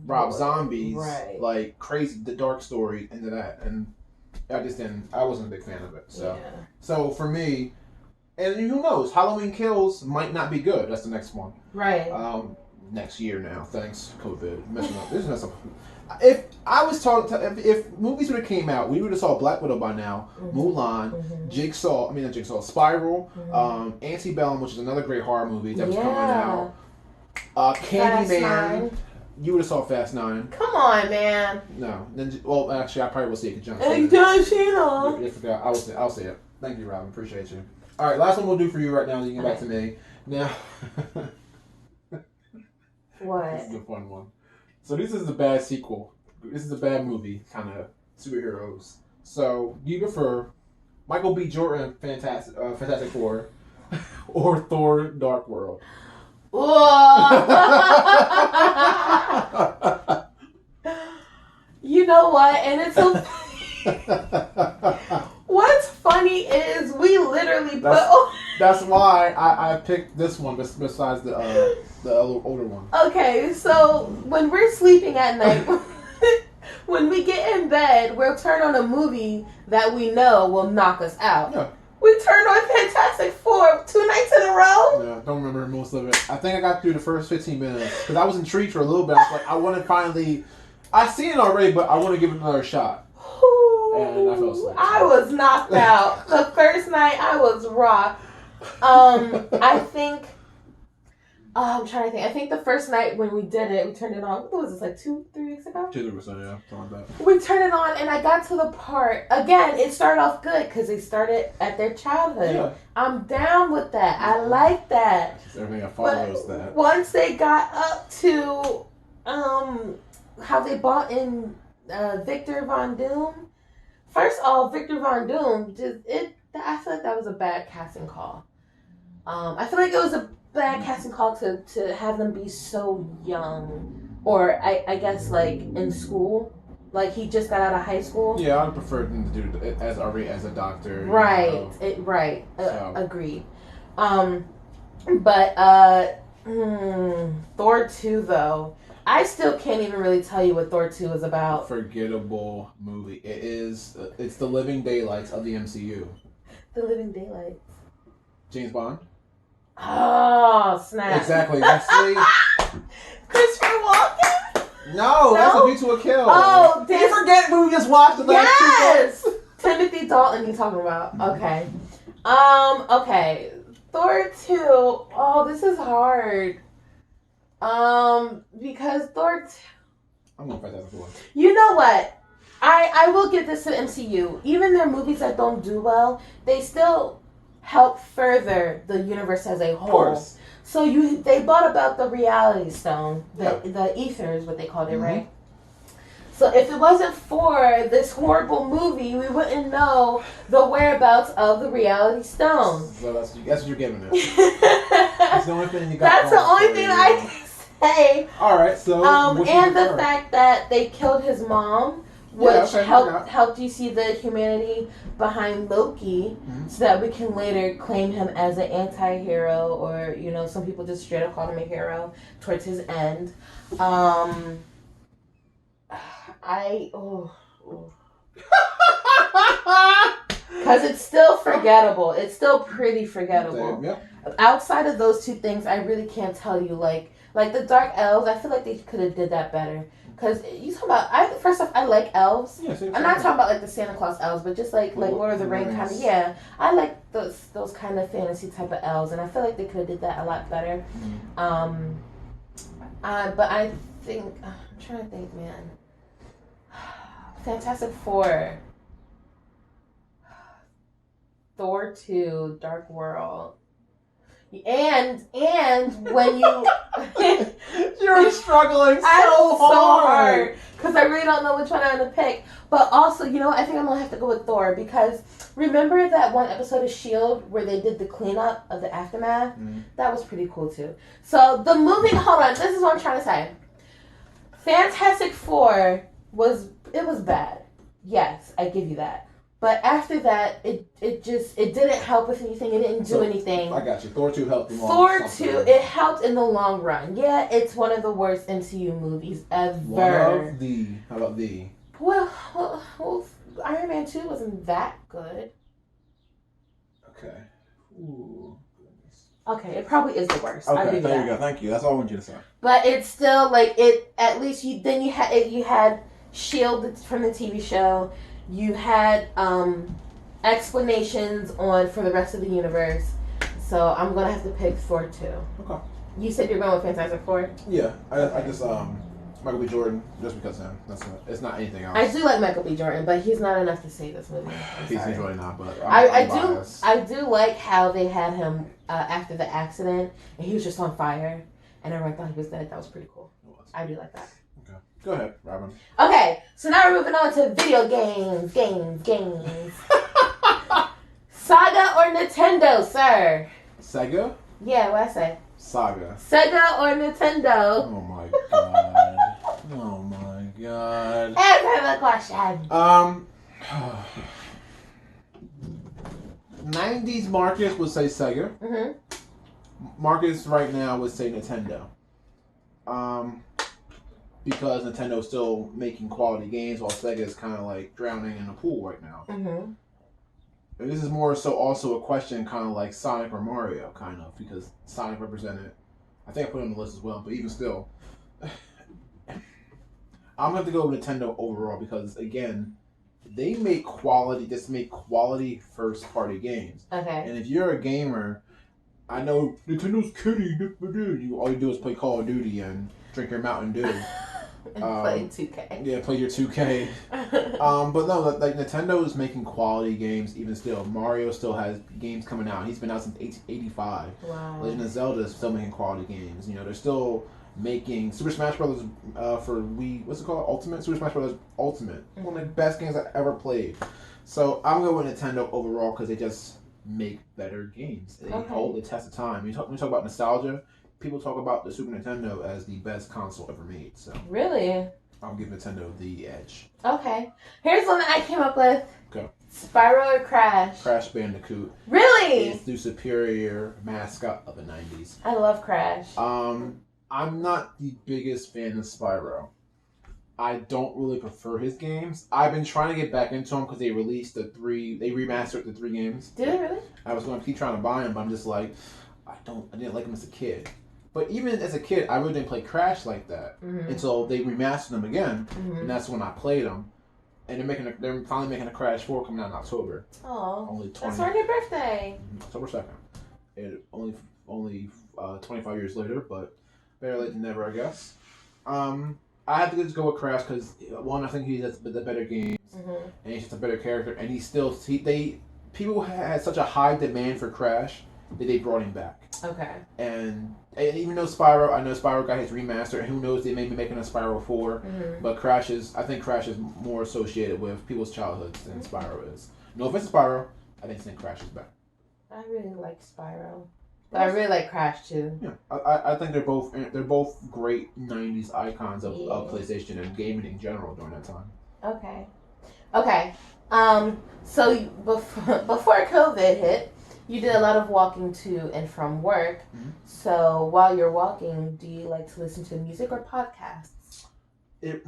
Rob Zombie's like crazy, the dark story into that, and I wasn't a big fan of it. So for me, And who knows? Halloween Kills might not be good. That's the next one. Right. Next year now. Thanks, COVID. Messing up. This is messing up. If I was talking, if movies would have came out, we would have saw Black Widow by now, Mulan, Jigsaw. I mean not Jigsaw, Spyro, Antebellum, which is another great horror movie that was coming out. Candyman. You would have saw Fast 9. Come on, man. No. Well, actually, I probably will see it. Hey, Sheila. I'll say it. Thank you, Robyn. Appreciate you. All right, last one we'll do for you right now. Then you get back to me. Now. What? This is a fun one. So this is a bad sequel. This is a bad movie, kind of superheroes. So do you prefer Michael B. Jordan, Fantastic Four, or Thor: Dark World? You know what? And it's so. What's funny is we literally That's why I picked this one besides the older one. Okay, so when we're sleeping at night, when we get in bed, we'll turn on a movie that we know will knock us out. Yeah. We turned on Fantastic Four 2 nights in a row. Yeah, don't remember most of it. I think I got through the first 15 minutes because I was intrigued for a little bit. I was like, I want to finally. I've seen it already, but I want to give it another shot. And I fell asleep. I was knocked out. The first night I was raw. I think. I'm trying to think. I think the first night when we did it, we turned it on. What was this, like 2-3 weeks ago? 2-3 weeks ago, yeah, something like that. We turned it on, and I got to the part. Again, it started off good because they started at their childhood. Yeah. I'm down with that. I like that. Everything that follows that. Once they got up to how they bought in Victor Von Doom. First of all, Victor Von Doom, I feel like that was a bad casting call. I feel like it was a bad casting call to have them be so young, or I guess like in school, like he just got out of high school. Yeah, I would prefer them to do it as a doctor. Right, agreed. But Thor 2 though, I still can't even really tell you what Thor 2 is about. Forgettable movie. It is. It's the living daylights of the MCU. The living daylights. James Bond. Oh, snap. Exactly. Wesley. Christopher Walken? No, that's A View to a Kill. Oh, did you forget what we just watched the last 2 months? Timothy Dalton you talking about. Okay. Okay. Thor 2. Oh, this is hard. Because Thor 2. I'm going to fight that for one. You know what? I will give this to the MCU. Even their movies that don't do well, they still help further the universe as a whole. Of course. So they bought about the reality stone, the ether is what they called it, right? So if it wasn't for this horrible movie, we wouldn't know the whereabouts of the reality stone. So that's what you're giving it. That's the only thing you got. That's the only thing I can say. All right, so and the fact that they killed his mom. Which helped you see the humanity behind Loki, so that we can later claim him as an anti-hero, or some people just straight up call him a hero towards his end. Because it's still forgettable. It's still pretty forgettable. Yep. Outside of those two things, I really can't tell you. Like the Dark Elves, I feel like they could have did that better. Because you talking about, first off, I like elves. Yeah, I'm not talking about like the Santa Claus elves, but just like Lord of the Rings kind of. Yeah, I like those kind of fantasy type of elves, and I feel like they could have did that a lot better. But I think I'm trying to think, man. Fantastic Four, Thor 2, Dark World. And when you you're struggling so hard because I really don't know which one I'm gonna pick. But also, I think I'm gonna have to go with Thor, because remember that one episode of S.H.I.E.L.D. where they did the cleanup of the aftermath? That was pretty cool too. So the movie, hold on, this is what I'm trying to say. Fantastic Four was bad. Yes, I give you that. But after that, it didn't help with anything. It didn't do anything. I got you. Thor 2 helped. Thor 2, it helped in the long run. Yeah, it's one of the worst MCU movies ever. How about the? Well, Iron Man 2 wasn't that good. Okay. Ooh, goodness. Okay, it probably is the worst. Okay, there you go. Thank you. That's all I want you to say. But it's still like it. At least you had Shield from the TV show. You had explanations on for the rest of the universe. So I'm gonna have to pick Thor 2. Okay. You said you're going with Fantastic Four? Yeah, I just Michael B. Jordan just because him. It's not anything else. I do like Michael B. Jordan, but he's not enough to save this movie. He's really not, but I do like how they had him after the accident and he was just on fire and everyone thought he was dead. That was pretty cool. I do like that. Okay, go ahead, Robyn. Okay, so now we're moving on to video games. Saga or Nintendo, sir? Sega? Yeah, what I say? Saga. Sega or Nintendo? Oh my god. Oh my god. Answer the question. 90s Marcus would say Sega. Mm-hmm. Marcus right now would say Nintendo. Because Nintendo's still making quality games while Sega is kind of like drowning in a pool right now. Mm-hmm. And this is more so also a question kind of like Sonic or Mario, kind of, because Sonic represented, I think I put it on the list as well, but even still, I'm going to have to go with Nintendo overall because, again, they make quality first party games. Okay. And if you're a gamer, I know Nintendo's kidding, all you do is play Call of Duty and drink your Mountain Dew. And play 2K. Yeah, play your 2K. But no, like Nintendo is making quality games even still. Mario still has games coming out. He's been out since 1885. Wow. Legend of Zelda is still making quality games. You know, they're still making Super Smash Brothers for Wii. What's it called? Ultimate? Super Smash Brothers Ultimate. Mm-hmm. One of the best games I've ever played. So I'm going with Nintendo overall because they just make better games. They hold the test of time. When you talk about nostalgia, people talk about the Super Nintendo as the best console ever made. So really, I'll give Nintendo the edge. Okay, here's one that I came up with. Okay. Spyro or Crash? Crash Bandicoot. Really? It's the superior mascot of the 90s. I love Crash. I'm not the biggest fan of Spyro. I don't really prefer his games. I've been trying to get back into them because they remastered the 3 games. Did they really? I was going to keep trying to buy them, but I'm just like, I didn't like them as a kid. But even as a kid, I really didn't play Crash like that until they remastered them again, and that's when I played them. And they're finally making a Crash 4 coming out in October. Oh, that's on your birthday. October 2nd. It only 25 years later, but better late than never, I guess. I have to just go with Crash because one, I think he has the better games, and he's just a better character, and people had such a high demand for Crash that they brought him back. Okay. And even though I know Spyro got his remaster, and who knows, they may be making a Spyro 4, but I think Crash is more associated with people's childhoods than Spyro is. No offense to Spyro, I think Crash is better. I really like Spyro. But I really like Crash too. Yeah, I think they're both great 90s icons of PlayStation and gaming in general during that time. Okay. So before COVID hit, you did a lot of walking to and from work. So while you're walking, do you like to listen to music or podcasts? Is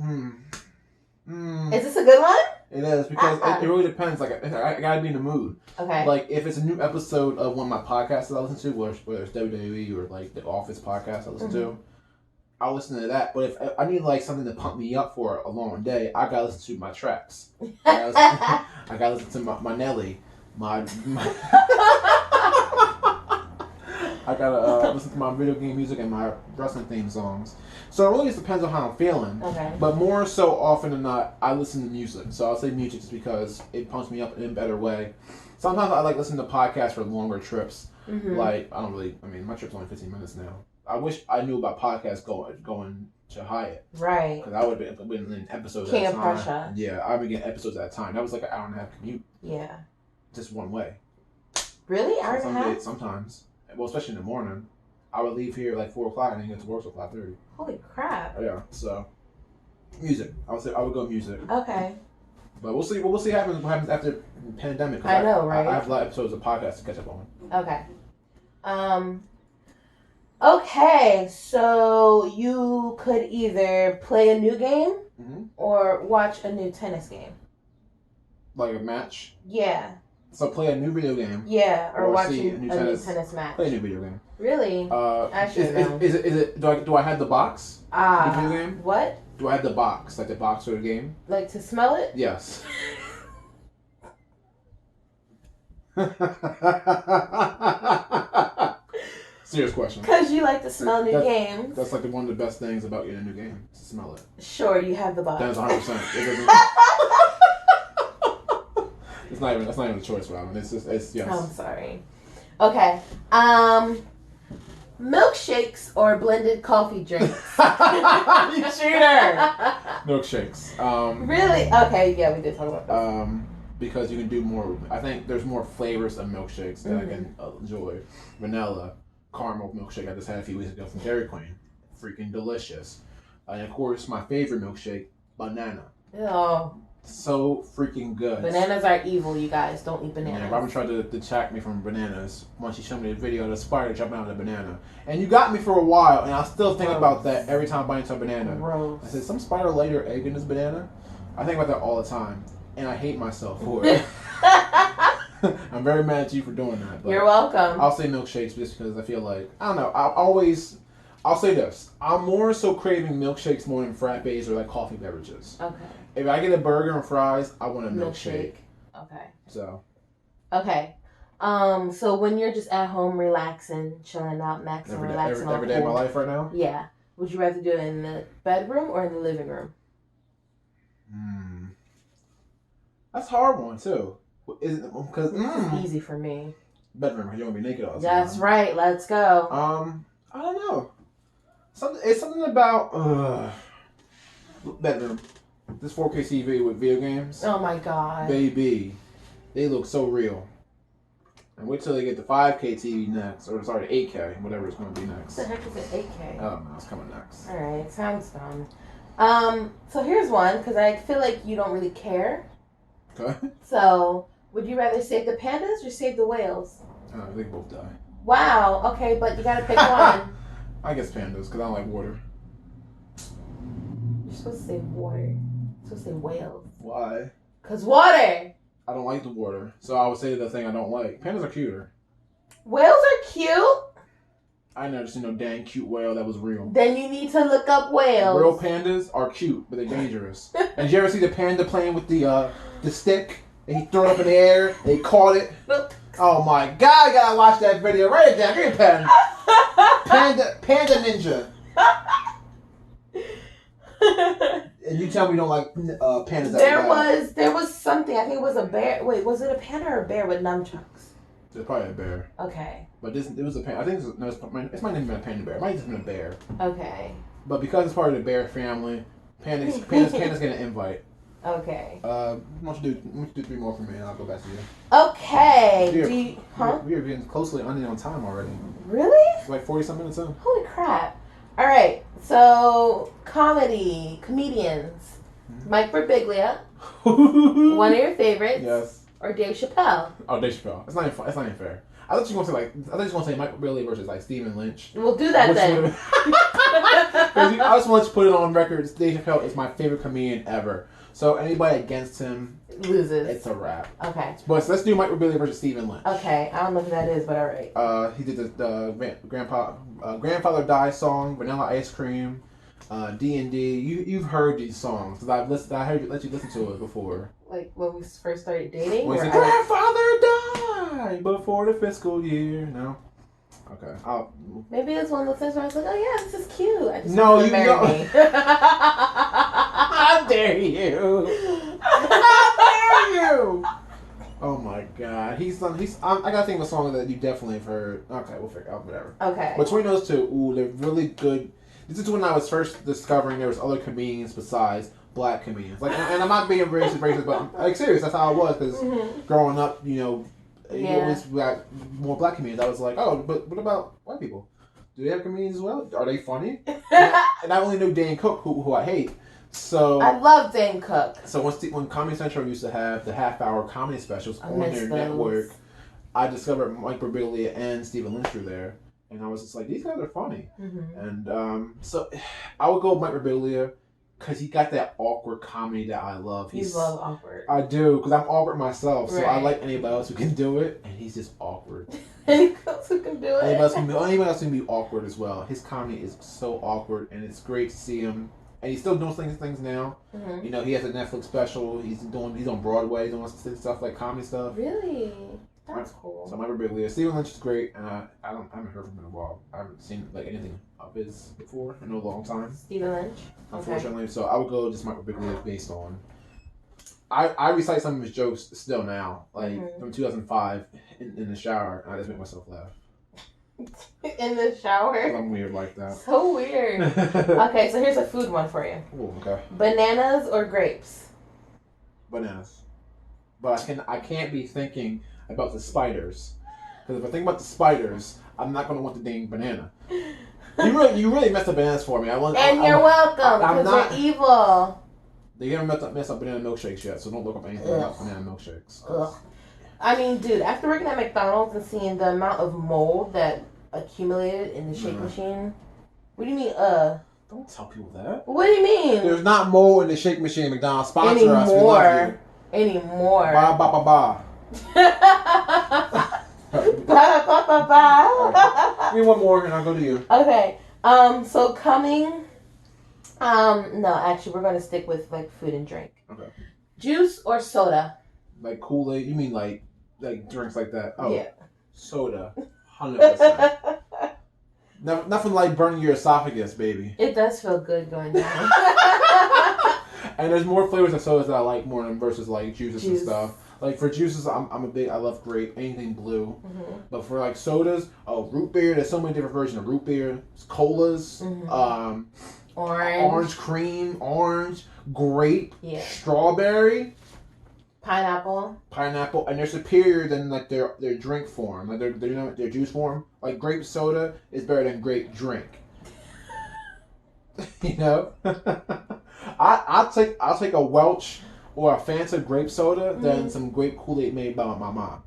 this a good one? It is, because it really depends. Like, I gotta be in the mood. Okay. Like, if it's a new episode of one of my podcasts that I listen to, whether it's WWE or like the Office podcast I listen to, I'll listen to that. But if I need like something to pump me up for a long day, I gotta listen to my tracks. I gotta listen to my Nelly, my I gotta listen to my video game music and my wrestling theme songs. So it really just depends on how I'm feeling. Okay. But more so often than not, I listen to music. So I'll say music just because it pumps me up in a better way. Sometimes I like listening to podcasts for longer trips. Like, my trip's only 15 minutes now. I wish I knew about podcasts going to Hyatt. Right. Because I would have been in episodes at a time. Pressure. Yeah, I'd be getting episodes at a time. That was like an hour and a half commute. Yeah. Just one way. Really? Hour and a half? Sometimes. Well, especially in the morning. I would leave here like 4 o'clock and then get to work till 5:30. Holy crap. Yeah, so music. I would go music. Okay. But we'll see what happens after the pandemic. I know, right? I have a lot of episodes of podcasts to catch up on. Okay. Okay, so you could either play a new game or watch a new tennis game. Like a match? Yeah. So play a new video game. Yeah, or watching see a new tennis match. Play a new video game. Really? Actually, is it? Do I have the box? New video game? What? Do I have the box? Like the box for the game? Like to smell it? Yes. Serious question. Because you like to smell new games. That's like one of the best things about getting a new game. To smell it. Sure, you have the box. That is 100%. It's not even. That's not even a choice, Robyn. It's just. It's yes. I'm sorry. Okay. Milkshakes or blended coffee drinks? You cheater! Milkshakes. Really? Okay. Yeah, we did talk about that. Because you can do more. I think there's more flavors of milkshakes that I can enjoy. Vanilla, caramel milkshake I just had a few weeks ago from Dairy Queen, freaking delicious. And of course, my favorite milkshake, banana. Oh. So freaking good. Bananas are evil, you guys. Don't eat bananas. Yeah, Robyn tried to detract me from bananas once she showed me the video of the spider jumping out of the banana. And you got me for a while, and I still think about that every time I bite into a banana. Gross. I said, some spider laid her egg in this banana? I think about that all the time. And I hate myself for it. I'm very mad at you for doing that. But you're welcome. I'll say milkshakes just because I feel like, I don't know, I'll say this. I'm more so craving milkshakes more than frappes or like coffee beverages. Okay. If I get a burger and fries, I want a milkshake. Okay. So. Okay. So when you're just at home relaxing, chilling out, maxing, relaxing every day of my life right now? Yeah. Would you rather do it in the bedroom or in the living room? That's a hard one too. Is it because It's easy for me. Bedroom, because you want to be naked all the time. That's right. Let's go. I don't know. It's something about bedroom. This 4K TV with video games. Oh my god. Baby, they look so real. And wait till they get the 5K TV next, or sorry, the 8K, whatever it's going to be next. What the heck is an 8K? Oh no, it's coming next. All right, sounds fun. So here's one because I feel like you don't really care. Okay. So, would you rather save the pandas or save the whales? They both die. Wow. Okay, but you gotta pick one. I guess pandas because I don't like water. You're supposed to say water. You're supposed to say whales. Why? Cause water. I don't like the water, so I would say the thing I don't like. Pandas are cuter. Whales are cute. I never seen no dang cute whale that was real. Then you need to look up whales. Real pandas are cute, but they're dangerous. And did you ever see the panda playing with the stick? And he threw it up in the air, and he caught it. Oh my god, I gotta watch that video. Write it down. Give me a pen. Panda ninja. And you tell me you don't like pandas. There was something. I think it was a bear. Wait, was it a panda or a bear with nunchucks? It's probably a bear. Okay. But it was a panda. I think it's might not even been a panda bear. It might have just been a bear. Okay. But because it's part of the bear family, pandas get an invite. Okay. Why don't you do 3 more for me, and I'll go back to you. Okay. We are getting closely on time already. Really? It's like 40-some minutes in. Holy crap. All right. So, comedians. Mike Birbiglia. One of your favorites. Yes. Or Dave Chappelle. Oh, Dave Chappelle. It's not even fair. I thought you were going to say Michael Billy versus like Stephen Lynch. We'll do that then. I just want to put it on record. Dave Chappelle is my favorite comedian ever. So anybody against him loses. It's a wrap. Okay. But let's do Michael Billy versus Stephen Lynch. Okay. I don't know who that is, but all right. He did the Grandfather Die song, Vanilla Ice Cream, D&D. You've heard these songs because I heard let you listen to it before. Like when we first started dating. When Grandfather died before the fiscal year. No. Okay. Maybe it's one of those things where I was like, oh yeah, this is cute. I just no, want to marry me. How dare you? How dare you? Oh my God, I gotta think of a song that you definitely have heard. Okay, we'll figure out whatever. Okay. Between those two, they're really good. This is when I was first discovering there was other comedians besides black comedians. Like, and I'm not being racist, but like serious. That's how I was because growing up, you always got more black comedians. I was like, oh, but what about white people? Do they have comedians as well? Are they funny? and I only knew Dan Cook, who I hate. So I love Dan Cook. So when Comedy Central used to have the half-hour comedy specials on their network, I discovered Mike Birbiglia and Stephen Lynch were there, and I was just like, these guys are funny. And so I would go with Mike Birbiglia because he got that awkward comedy that I love. You love awkward. I do, because I'm awkward myself, so I Right. like anybody else who can do it, and he's just awkward. Anybody else who can do it? Anybody else can be awkward as well. His comedy is so awkward, and it's great to see him. And he's still doing things now. Mm-hmm. You know, he has a Netflix special. He's on Broadway doing stuff like comedy stuff. Really? That's cool. So I'm a big leader. Stephen Lynch is great, and I haven't heard from him in a while. I haven't seen like anything of his before in a long time. Stephen Lynch. Unfortunately, so I would go just Michael Bigley based on. I recite some of his jokes still now, like from 2005 in the shower. And I just make myself laugh. In the shower. I'm weird like that. So weird. Okay, so here's a food one for you. Ooh, okay. Bananas or grapes? Bananas. But I can't be thinking about the spiders, because if I think about the spiders, I'm not going to want the dang banana. You really messed up bananas for me. You're welcome, because you're evil. They haven't messed up banana milkshakes yet, so don't look up anything about banana milkshakes. Ugh. I mean, dude, after working at McDonald's and seeing the amount of mold that accumulated in the shake machine, what do you mean, Don't tell people that. What do you mean? There's not mold in the shake machine. McDonald's sponsor us. We love you. Anymore. Ba ba ba ba. Ba ba ba ba. Give me one more, and I'll go to you. Okay. So coming. No, actually, we're gonna stick with like food and drink. Okay. Juice or soda? Like Kool-Aid? You mean like drinks like that? Oh, yeah. Soda, 100%. Nothing like burning your esophagus, baby. It does feel good going down. And there's more flavors of sodas that I like more than versus like juices and stuff. Like for juices, I love grape, anything blue. Mm-hmm. But for like sodas, root beer. There's so many different versions of root beer. Colas, orange cream, orange, grape, strawberry, pineapple, and they're superior than like their drink form, like their juice form. Like grape soda is better than grape drink. You know, I'll take a Welch or a Fanta grape soda than some grape Kool-Aid made by my mom.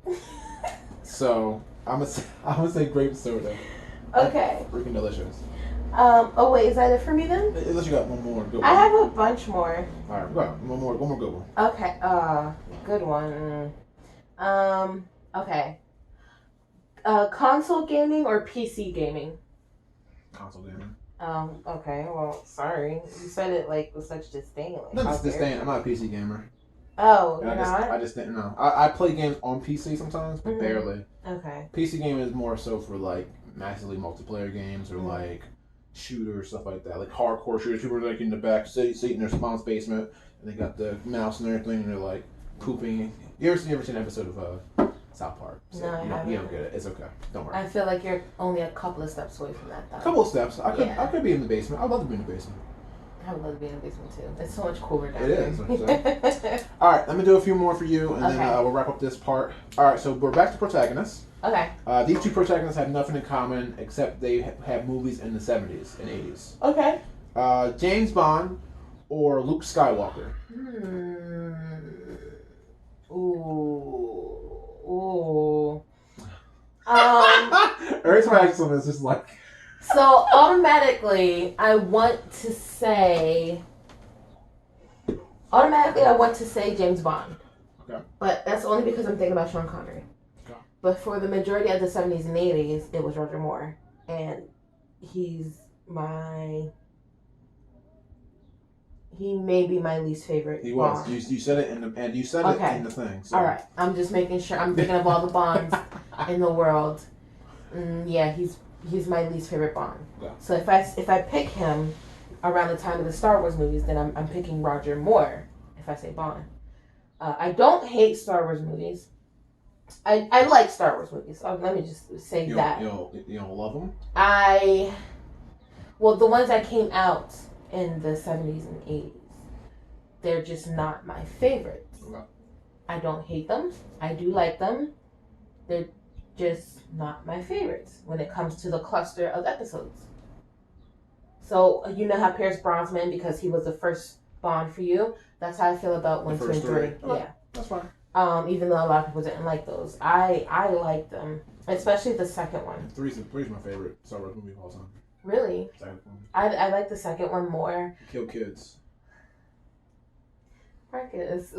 So I'm gonna say grape soda. Okay. Freaking delicious. Oh wait, is that it for me then? Unless you got one more good one. I have a bunch more. All right, go. One more good one. Okay. Good one. Okay. Console gaming or PC gaming? Console gaming. Okay. Well, sorry. You said it like with such disdain. Like, Not disdain. I'm not a PC gamer. Oh, you're not? I just didn't know. I play games on PC sometimes, but barely. Okay. PC gaming is more so for like massively multiplayer games or like shooters, stuff like that. Like hardcore shooters. People are like in the back seat in their mom's basement and they got the mouse and everything and they're like pooping. You ever seen an episode of South Park? So no, I haven't. You don't get it. It's okay. Don't worry. I feel like you're only a couple of steps away from that though. A couple of steps. I could be in the basement. I'd love to be in the basement. I would love to be in the basement too. It's so much cooler down It there. is. All right, let me do a few more for you, and then we'll wrap up this part. All right, so we're back to protagonists. Okay. These two protagonists have nothing in common except they have movies in the 70s and 80s. Okay. James Bond or Luke Skywalker. Ooh. Every time I ask someone, it's just like. So automatically, I want to say James Bond. Okay. But that's only because I'm thinking about Sean Connery. Okay. But for the majority of the 70s and 80s, it was Roger Moore. And he may be my least favorite. He was. Bond. You said it in the it in the thing. So. All right. I'm just making sure. I'm thinking of all the Bonds in the world. Yeah, he's my least favorite Bond. Yeah. So if I pick him around the time of the Star Wars movies, then I'm picking Roger Moore. If I say Bond, I don't hate Star Wars movies. I like Star Wars movies. Let me just say that. You don't love them? The ones that came out in the 70s and 80s, they're just not my favorites. Okay. I don't hate them. I do like them. They're just not my favorites when it comes to the cluster of episodes. So you know how Pierce Brosnan, because he was the first Bond for you, that's how I feel about 1, 2, and 3. Okay. Yeah, that's fine. Even though a lot of people didn't like those, I like them, especially the second one. Three's my favorite Star Wars movie of all time. Really? I like the second one more. Kill kids. Marcus.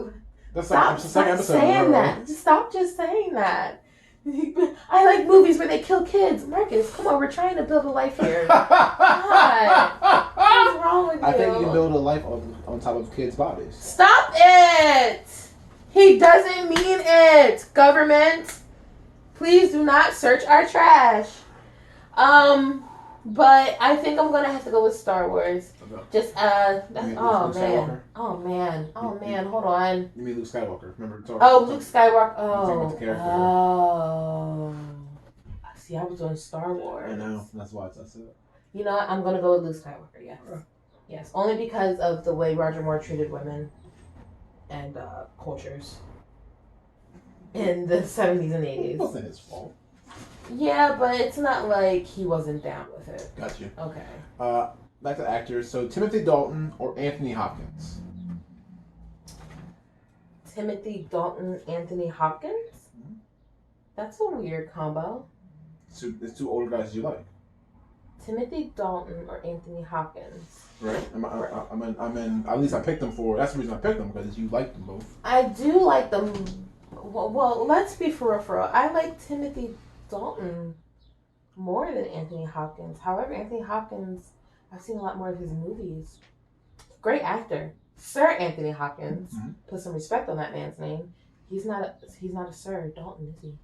That's Stop the second episode. saying that. Just stop just saying that. I like movies where they kill kids. Marcus, come on, we're trying to build a life here. God. What's wrong with you? I think you can build a life on top of kids' bodies. Stop it! He doesn't mean it. Government, please do not search our trash. But I think I'm gonna have to go with Star Wars. Okay. Just Luke Skywalker? oh man, hold on. You mean Luke Skywalker? Remember? Luke Skywalker. Talking about the character. Oh. See, I was doing Star Wars. I know. That's why I said it. You know what? I'm gonna go with Luke Skywalker. Yes, yes. Only because of the way Roger Moore treated women and cultures in the 70s and 80s. It wasn't his fault. Yeah, but it's not like he wasn't down with it. Got you. Okay. Back to actors. So Timothy Dalton or Anthony Hopkins? Timothy Dalton, Anthony Hopkins? Mm-hmm. That's a weird combo. So it's two older guys you like. Timothy Dalton or Anthony Hopkins? Right. I'm in. At least I picked them for. That's the reason I picked them, because you like them both. I do like them. Well, let's be for real. I like Timothy Dalton more than Anthony Hopkins. However, Anthony Hopkins, I've seen a lot more of his movies. Great actor, Sir Anthony Hopkins. Mm-hmm. Put some respect on that man's name. He's not a Sir Dalton, is he?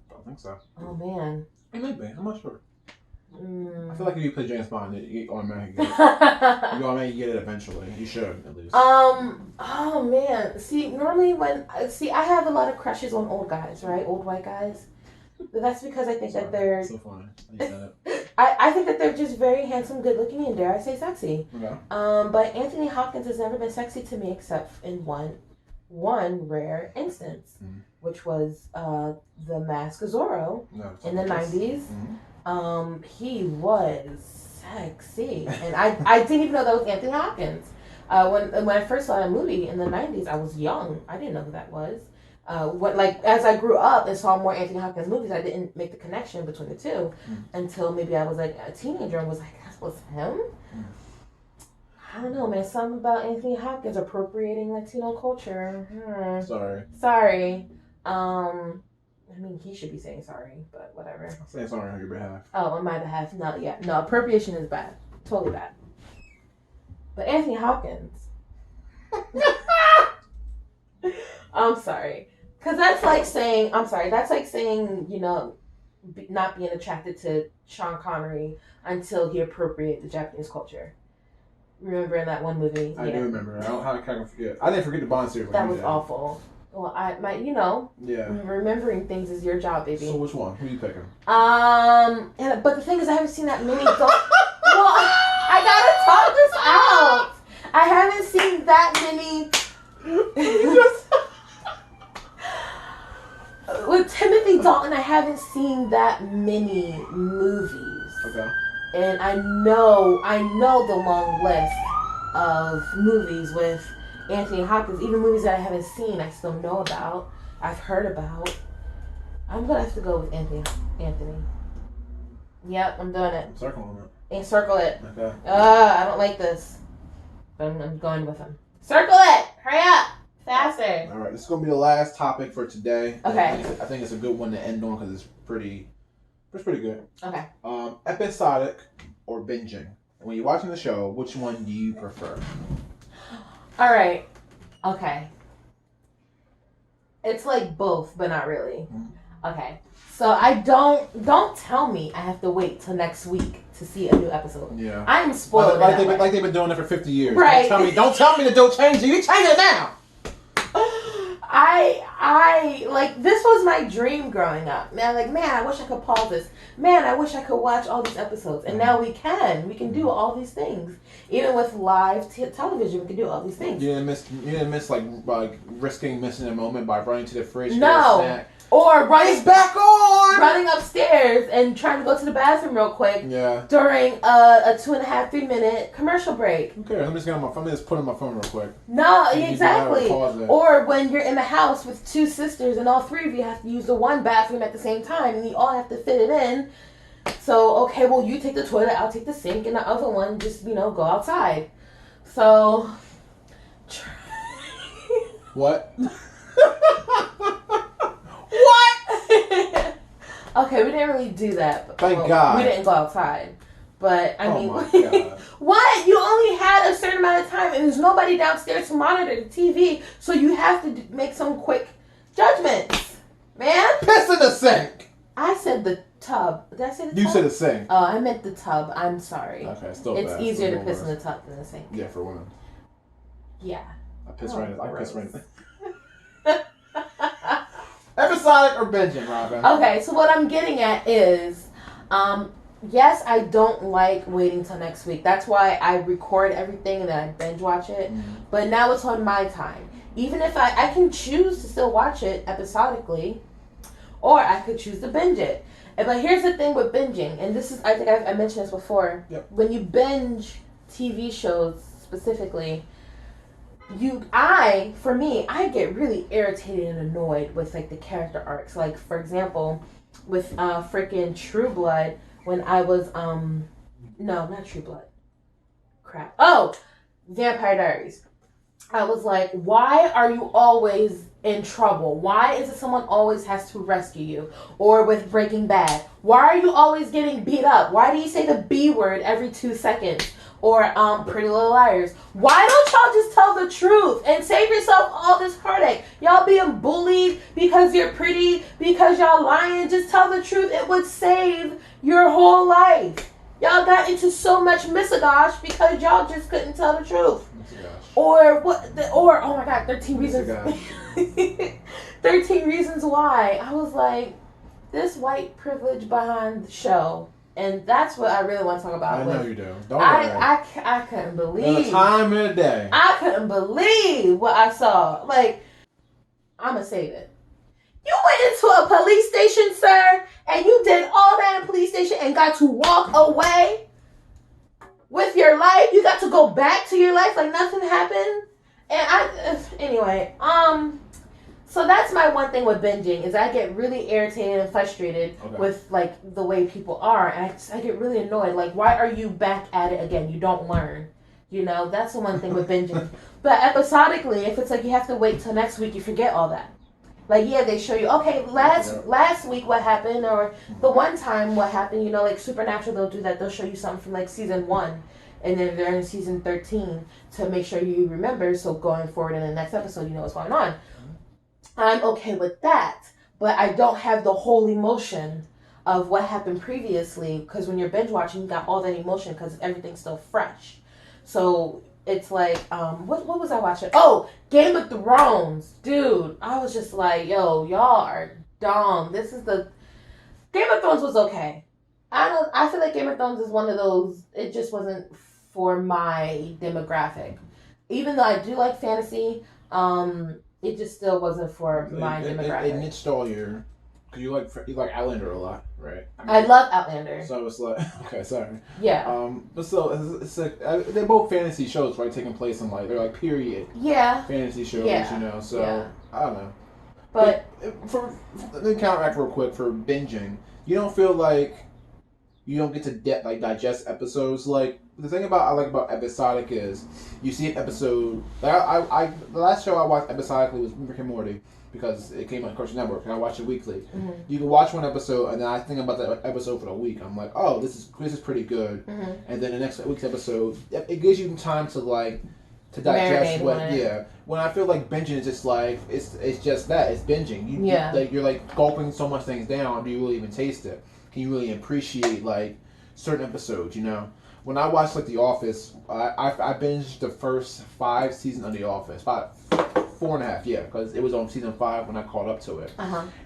I don't think so. Oh man. He might be. I'm not sure. Mm. I feel like if you play James Bond, you automatically get it. You automatically get it eventually. You should, at least. Oh man. See, normally I have a lot of crushes on old guys, right? Old white guys. That's because I think that they're so funny. You said it. I think that they're just very handsome, good looking, and dare I say sexy. Okay. But Anthony Hopkins has never been sexy to me except in one rare instance, which was The Mask of Zorro in the 90s. Mm-hmm. He was sexy, and I didn't even know that was Anthony Hopkins. When I first saw that movie in the 90s, I was young. I didn't know who that was. As I grew up and saw more Anthony Hopkins movies, I didn't make the connection between the two until maybe I was like a teenager and was like, that was him? I don't know, man. Something about Anthony Hopkins appropriating Latino culture. Sorry. I mean, he should be saying sorry, but whatever. I'm saying sorry on your behalf. Oh, on my behalf. No, yeah. No, appropriation is bad. Totally bad. But Anthony Hopkins. I'm sorry. Because that's like saying, you know, not being attracted to Sean Connery until he appropriated the Japanese culture. Remember in that one movie? I do remember. How can I forget? I didn't forget the Bond series. That was awful. Well, remembering things is your job, baby. So which one? Who are you picking? But the thing is, I haven't seen that many. Well, I gotta talk this out. I haven't seen that many. With Timothy Dalton, I haven't seen that many movies. Okay. And I know the long list of movies with Anthony Hopkins, even movies that I haven't seen, I still know about, I've heard about. I'm gonna have to go with Anthony. Yep, I'm doing it. I'm circling it. And circle it. Okay. I don't like this. But I'm going with him. Circle it! Hurry up! Faster! Alright, this is gonna be the last topic for today. Okay. I think it's a good one to end on because it's pretty good. Okay. Episodic or binging? When you're watching the show, which one do you prefer? All right. Okay. It's like both, but not really. Okay. So I don't tell me I have to wait till next week to see a new episode. Yeah. I am spoiled. Like they've been doing it for 50 years. Right. Don't tell me to don't change it. You change it now. I like, this was my dream growing up. Man, I wish I could pause this. Man, I wish I could watch all these episodes. And now we can do all these things. Even with live television, we can do all these things. You didn't miss like risking missing a moment by running to the fridge. No. To get a snack. Or It's back on! running upstairs and trying to go to the bathroom real quick. Yeah. During a 2.5, 3 minute commercial break. Okay, I'm just put on my phone real quick. No, exactly. Or when you're in the house with two sisters and all three of you have to use the one bathroom at the same time and you all have to fit it in. So, okay, well, you take the toilet, I'll take the sink, and the other one just, go outside. So, What? What? Okay, we didn't really do that. Thank God. We didn't go outside. But, I mean, my God. What? You only had a certain amount of time, and there's nobody downstairs to monitor the TV, so you have to make some quick judgments, man. Piss in the sink. I said the tub. Did I say the tub? You said the sink. Oh, I meant the tub. I'm sorry. Okay, still It's bad. easier Still to piss in worse. the tub than the sink. Yeah, for women. Yeah. I piss Oh, right in. I piss gross. right in. Episodic or binging, Robyn? Okay, so what I'm getting at is, yes, I don't like waiting till next week. That's why I record everything and then I binge watch it. Mm-hmm. But now it's on my time. Even if I can choose to still watch it episodically, or I could choose to binge it. But here's the thing with binging, and this is, I think I mentioned this before. Yep. When you binge TV shows specifically, for me, I get really irritated and annoyed with like the character arcs. Like, for example, with freaking True Blood, when I was no, not True Blood. Crap. Oh, Vampire Diaries. I was like, why are you always in trouble? Why is it someone always has to rescue you? Or with Breaking Bad, why are you always getting beat up? Why do you say the B word every 2 seconds? Or Pretty Little Liars. Why don't y'all just tell the truth and save yourself all this heartache? Y'all being bullied because you're pretty, because y'all lying. Just tell the truth. It would save your whole life. Y'all got into so much misogosh because y'all just couldn't tell the truth. Or oh my God, 13 reasons. 13 reasons why. I was like, this white privilege behind the show. And that's what I really want to talk about. I know you do. Don't worry. I couldn't believe. The time of the day. I couldn't believe what I saw. Like, I'ma save it. You went into a police station, sir, and you did all that in a police station and got to walk away with your life. You got to go back to your life like nothing happened. And anyway, so that's my one thing with binging is I get really irritated and frustrated with like the way people are, and I get really annoyed. Like, why are you back at it again? You don't learn. You know, that's the one thing with binging. But episodically, if it's like you have to wait till next week, you forget all that. Like, yeah, they show you, okay, last week what happened, or the one time what happened, you know, like Supernatural, they'll do that. They'll show you something from like season 1, and then they're in season 13 to make sure you remember, so going forward in the next episode, you know what's going on. I'm okay with that, but I don't have the whole emotion of what happened previously, because when you're binge watching, you got all that emotion because everything's still fresh. So it's like, what was I watching? Oh, Game of Thrones. Dude, I was just like, yo, y'all are dumb. Game of Thrones was okay. I feel like Game of Thrones is one of those, it just wasn't for my demographic. Even though I do like fantasy, it just still wasn't for my demographic. It niched all your, because you like Outlander a lot, right? I love Outlander. So it's like, okay, sorry. Yeah. But still, it's like they're both fantasy shows, right? Taking place in they're like period. Yeah. Fantasy shows, yeah. you know. So yeah. I don't know. But let me counteract real quick for binging. You don't feel like you don't get to digest episodes. Like, the thing I like about episodic is you see an episode. Like the last show I watched episodically was Rick and Morty, because it came on Cartoon Network and I watch it weekly. Mm-hmm. You can watch one episode and then I think about that episode for the week. I'm like, oh, this is pretty good. Mm-hmm. And then the next week's episode, it gives you time to digest When I feel like binging is just like it's just that, it's binging. You're like gulping so much things down. Do you really even taste it? Can you really appreciate like certain episodes? You know, when I watched like The Office, I binged the first 5 seasons of The Office, 4.5, yeah, because it was on season 5 when I caught up to it.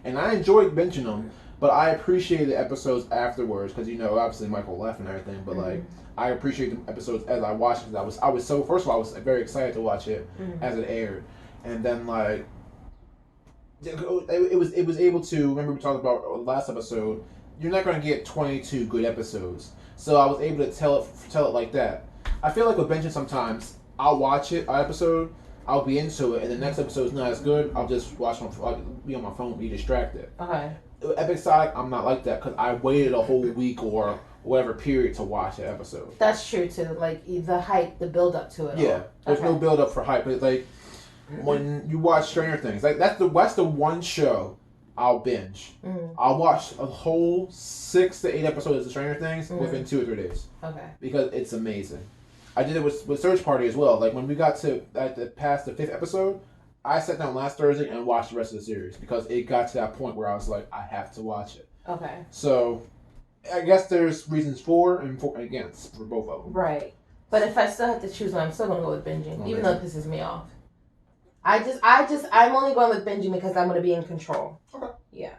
And I enjoyed binging them, but I appreciated the episodes afterwards because, you know, obviously Michael left and everything, but like I appreciate the episodes as I watched it. I was so, first of all, I was very excited to watch it as it aired, and then like it was able to, remember we talked about last episode, you're not going to get 22 good episodes, so I was able to tell it like that. I feel like with binging sometimes I'll watch an episode, I'll be into it, and the next episode is not as good. I'll just I'll be on my phone, be distracted. Okay. Episodic, I'm not like that because I waited a whole week or whatever period to watch an episode. That's true too. Like the hype, the build up to it. Yeah, there's no build up for hype, but like when you watch Stranger Things, like that's the one show I'll binge. I'll watch a whole 6 to 8 episodes of Stranger Things within 2 or 3 days. Okay. Because it's amazing. I did it with Search Party as well. Like when we got to past the 5th episode, I sat down last Thursday and watched the rest of the series because it got to that point where I was like, I have to watch it. Okay. So, I guess there's reasons for and against for both of them. Right. But if I still have to choose one, I'm still going to go with binging, even though it pisses me off. I'm only going with binging because I'm going to be in control. Okay. Yeah.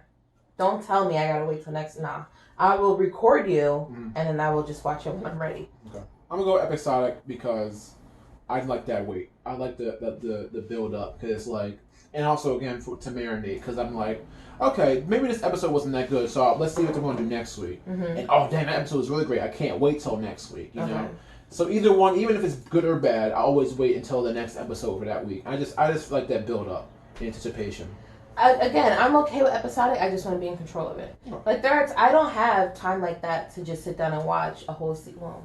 Don't tell me I got to wait till next. Nah. I will record you, and then I will just watch it when I'm ready. Okay. I'm going to go episodic because I like that wait. I like the build up because it's like, and also again to marinate because I'm like, okay, maybe this episode wasn't that good, so let's see what they're going to do next week. And oh damn, that episode was really great. I can't wait till next week. You know. So either one, even if it's good or bad, I always wait until the next episode for that week. I just like that build up, anticipation. Again, I'm okay with episodic. I just want to be in control of it. Oh. Like I don't have time like that to just sit down and watch a whole season. Well,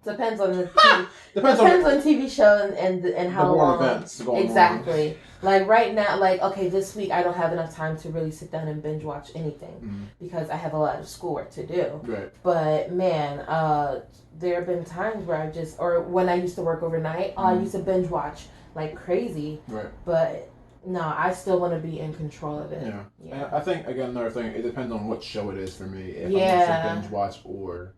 depends on the TV, depends on TV show and how the long. Events going exactly. On. Like right now, like okay, this week I don't have enough time to really sit down and binge watch anything because I have a lot of schoolwork to do. Right. But man, there have been times where or when I used to work overnight, I used to binge watch like crazy. Right. But no, I still want to be in control of it. Yeah. And I think again another thing, it depends on what show it is for me. If I want to binge watch or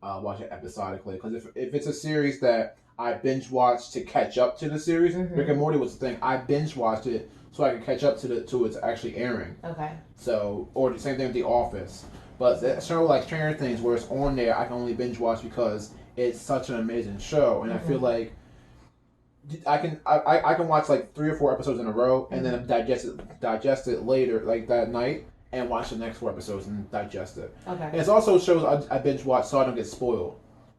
watch it episodically, because if it's a series that I binge watched to catch up to the series, Rick and Morty was the thing. I binge watched it so I could catch up to its actually airing. Okay. So, or the same thing with The Office. But a show like Stranger Things, where it's on there, I can only binge watch because it's such an amazing show, and I feel like I can watch like 3 or 4 episodes in a row, and then digest it later, like that night, and watch the next 4 episodes and digest it. Okay. And it's also shows I binge watch so I don't get spoiled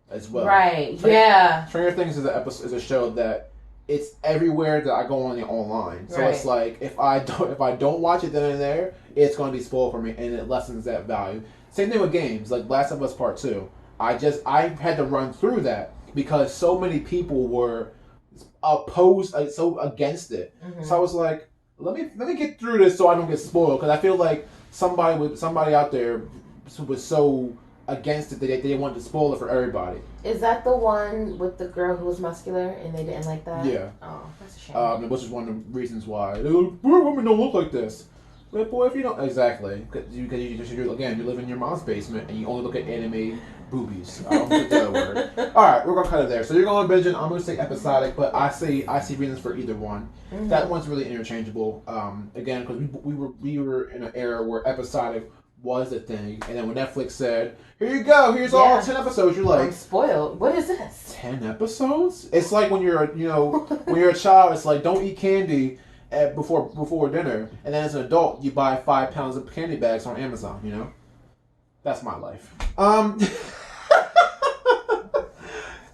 as well. Right. Stranger Things is a show that it's everywhere that I go on online. So it's like if I don't watch it then and there, it's going to be spoiled for me, and it lessens that value. Same thing with games, like Last of Us Part 2. I had to run through that because so many people were opposed, so against it. So I was like, let me get through this so I don't get spoiled, because I feel like somebody out there was so against it that they wanted to spoil it for everybody. Is that the one with the girl who was muscular and they didn't like that? Yeah. Oh, that's a shame. Which is one of the reasons why women don't look like this. But boy, if you don't exactly, because you live in your mom's basement and you only look at anime boobies. I don't think the other word. All right, we're gonna cut it there. So you're going to binging. I'm gonna say episodic, but I see reasons for either one. That one's really interchangeable. Again, because we were in an era where episodic was a thing, and then when Netflix said, "Here you go, here's all 10 episodes," you're like, I'm spoiled. What is this? 10 episodes? It's like when you're when you're a child, it's like don't eat candy before dinner, and then as an adult you buy 5 pounds of candy bags on Amazon. You know, that's my life.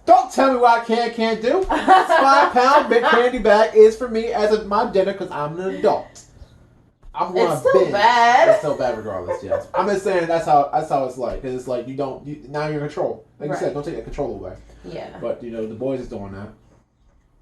Don't tell me what I can't do. 5 pound big candy bag is for me as my dinner because I'm an adult. It's still bad. It's still bad regardless. Yes, I'm just saying that's how it's like, because it's like now you're in control. Like you said, don't take that control away. Yeah. But the boys is doing that.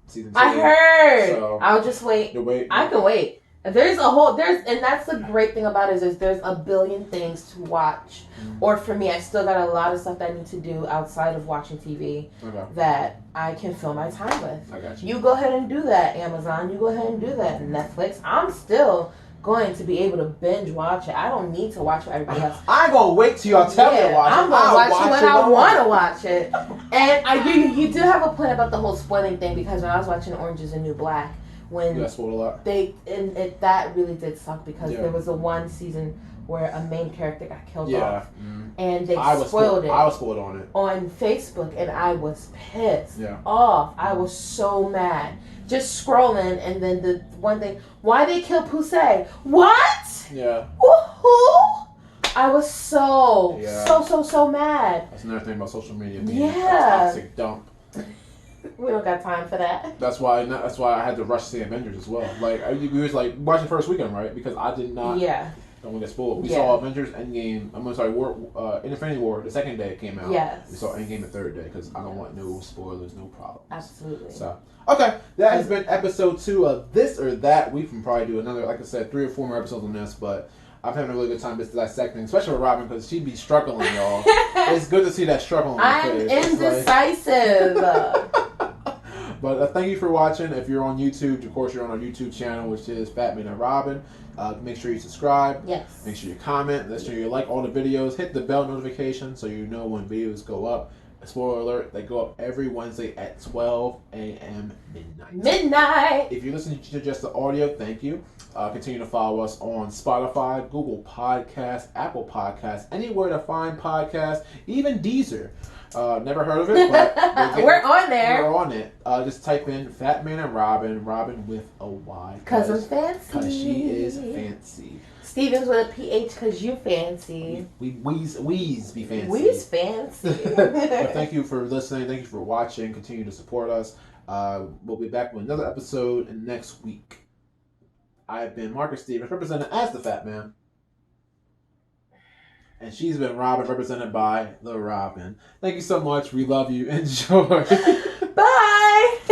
Season 2. I heard. So, I'll just wait. You wait. I can wait. And that's the great thing about it is there's a billion things to watch. Or for me, I still got a lot of stuff that I need to do outside of watching TV that I can fill my time with. I got you. You go ahead and do that, Amazon. You go ahead and do that, Netflix. I'm still going to be able to binge watch it. I don't need to watch what everybody else. I ain't gonna wait till y'all tell me to watch it. I'm gonna watch it when I want to watch it. And you do have a point about the whole spoiling thing, because when I was watching Orange Is the New Black, when that spoiled a lot. That really did suck, because there was a one season where a main character got killed off, and they spoiled it. I was spoiled on it on Facebook, and I was pissed off. I was so mad. Just scrolling, and then the one thing, why they kill Pusey? What? Yeah. Woohoo! I was so mad. That's another thing about social media being a toxic dump. We don't got time for that. That's why I had to rush to see Avengers as well. Like we was like watching first weekend, right? Because I did not. Yeah. Don't want to get spoiled. We Yeah. saw Avengers Endgame. I'm sorry, Infinity War the second day it came out. Yes. We saw Endgame the third day because I don't want no spoilers, no problems. Absolutely. So, okay, that has been episode 2 of This or That. We can probably do another, like I said, 3 or 4 more episodes on this, but I'm having a really good time just dissecting, especially with Robyn because she be struggling, y'all. It's good to see that struggle on her I'm face. indecisive. But thank you for watching. If you're on YouTube, of course, you're on our YouTube channel, which is Fatman and Robyn. Make sure you subscribe. Yes. Make sure you comment. Make sure you like all the videos. Hit the bell notification so you know when videos go up. Spoiler alert, they go up every Wednesday at 12 a.m. midnight. If you're listening to just the audio, thank you. Continue to follow us on Spotify, Google Podcasts, Apple Podcasts, anywhere to find podcasts, even Deezer. Never heard of it, but we're on there. We're on it. Just type in Fatman and Robyn, Robyn with a Y. Because I'm fancy. Because she is fancy. Stevens with a PH because you fancy. Weeze be fancy. We's fancy. But thank you for listening. Thank you for watching. Continue to support us. We'll be back with another episode next week. I have been Marcus Stevens, represented as the Fat Man. And she's been Robyn, represented by the Robyn. Thank you so much. We love you. Enjoy.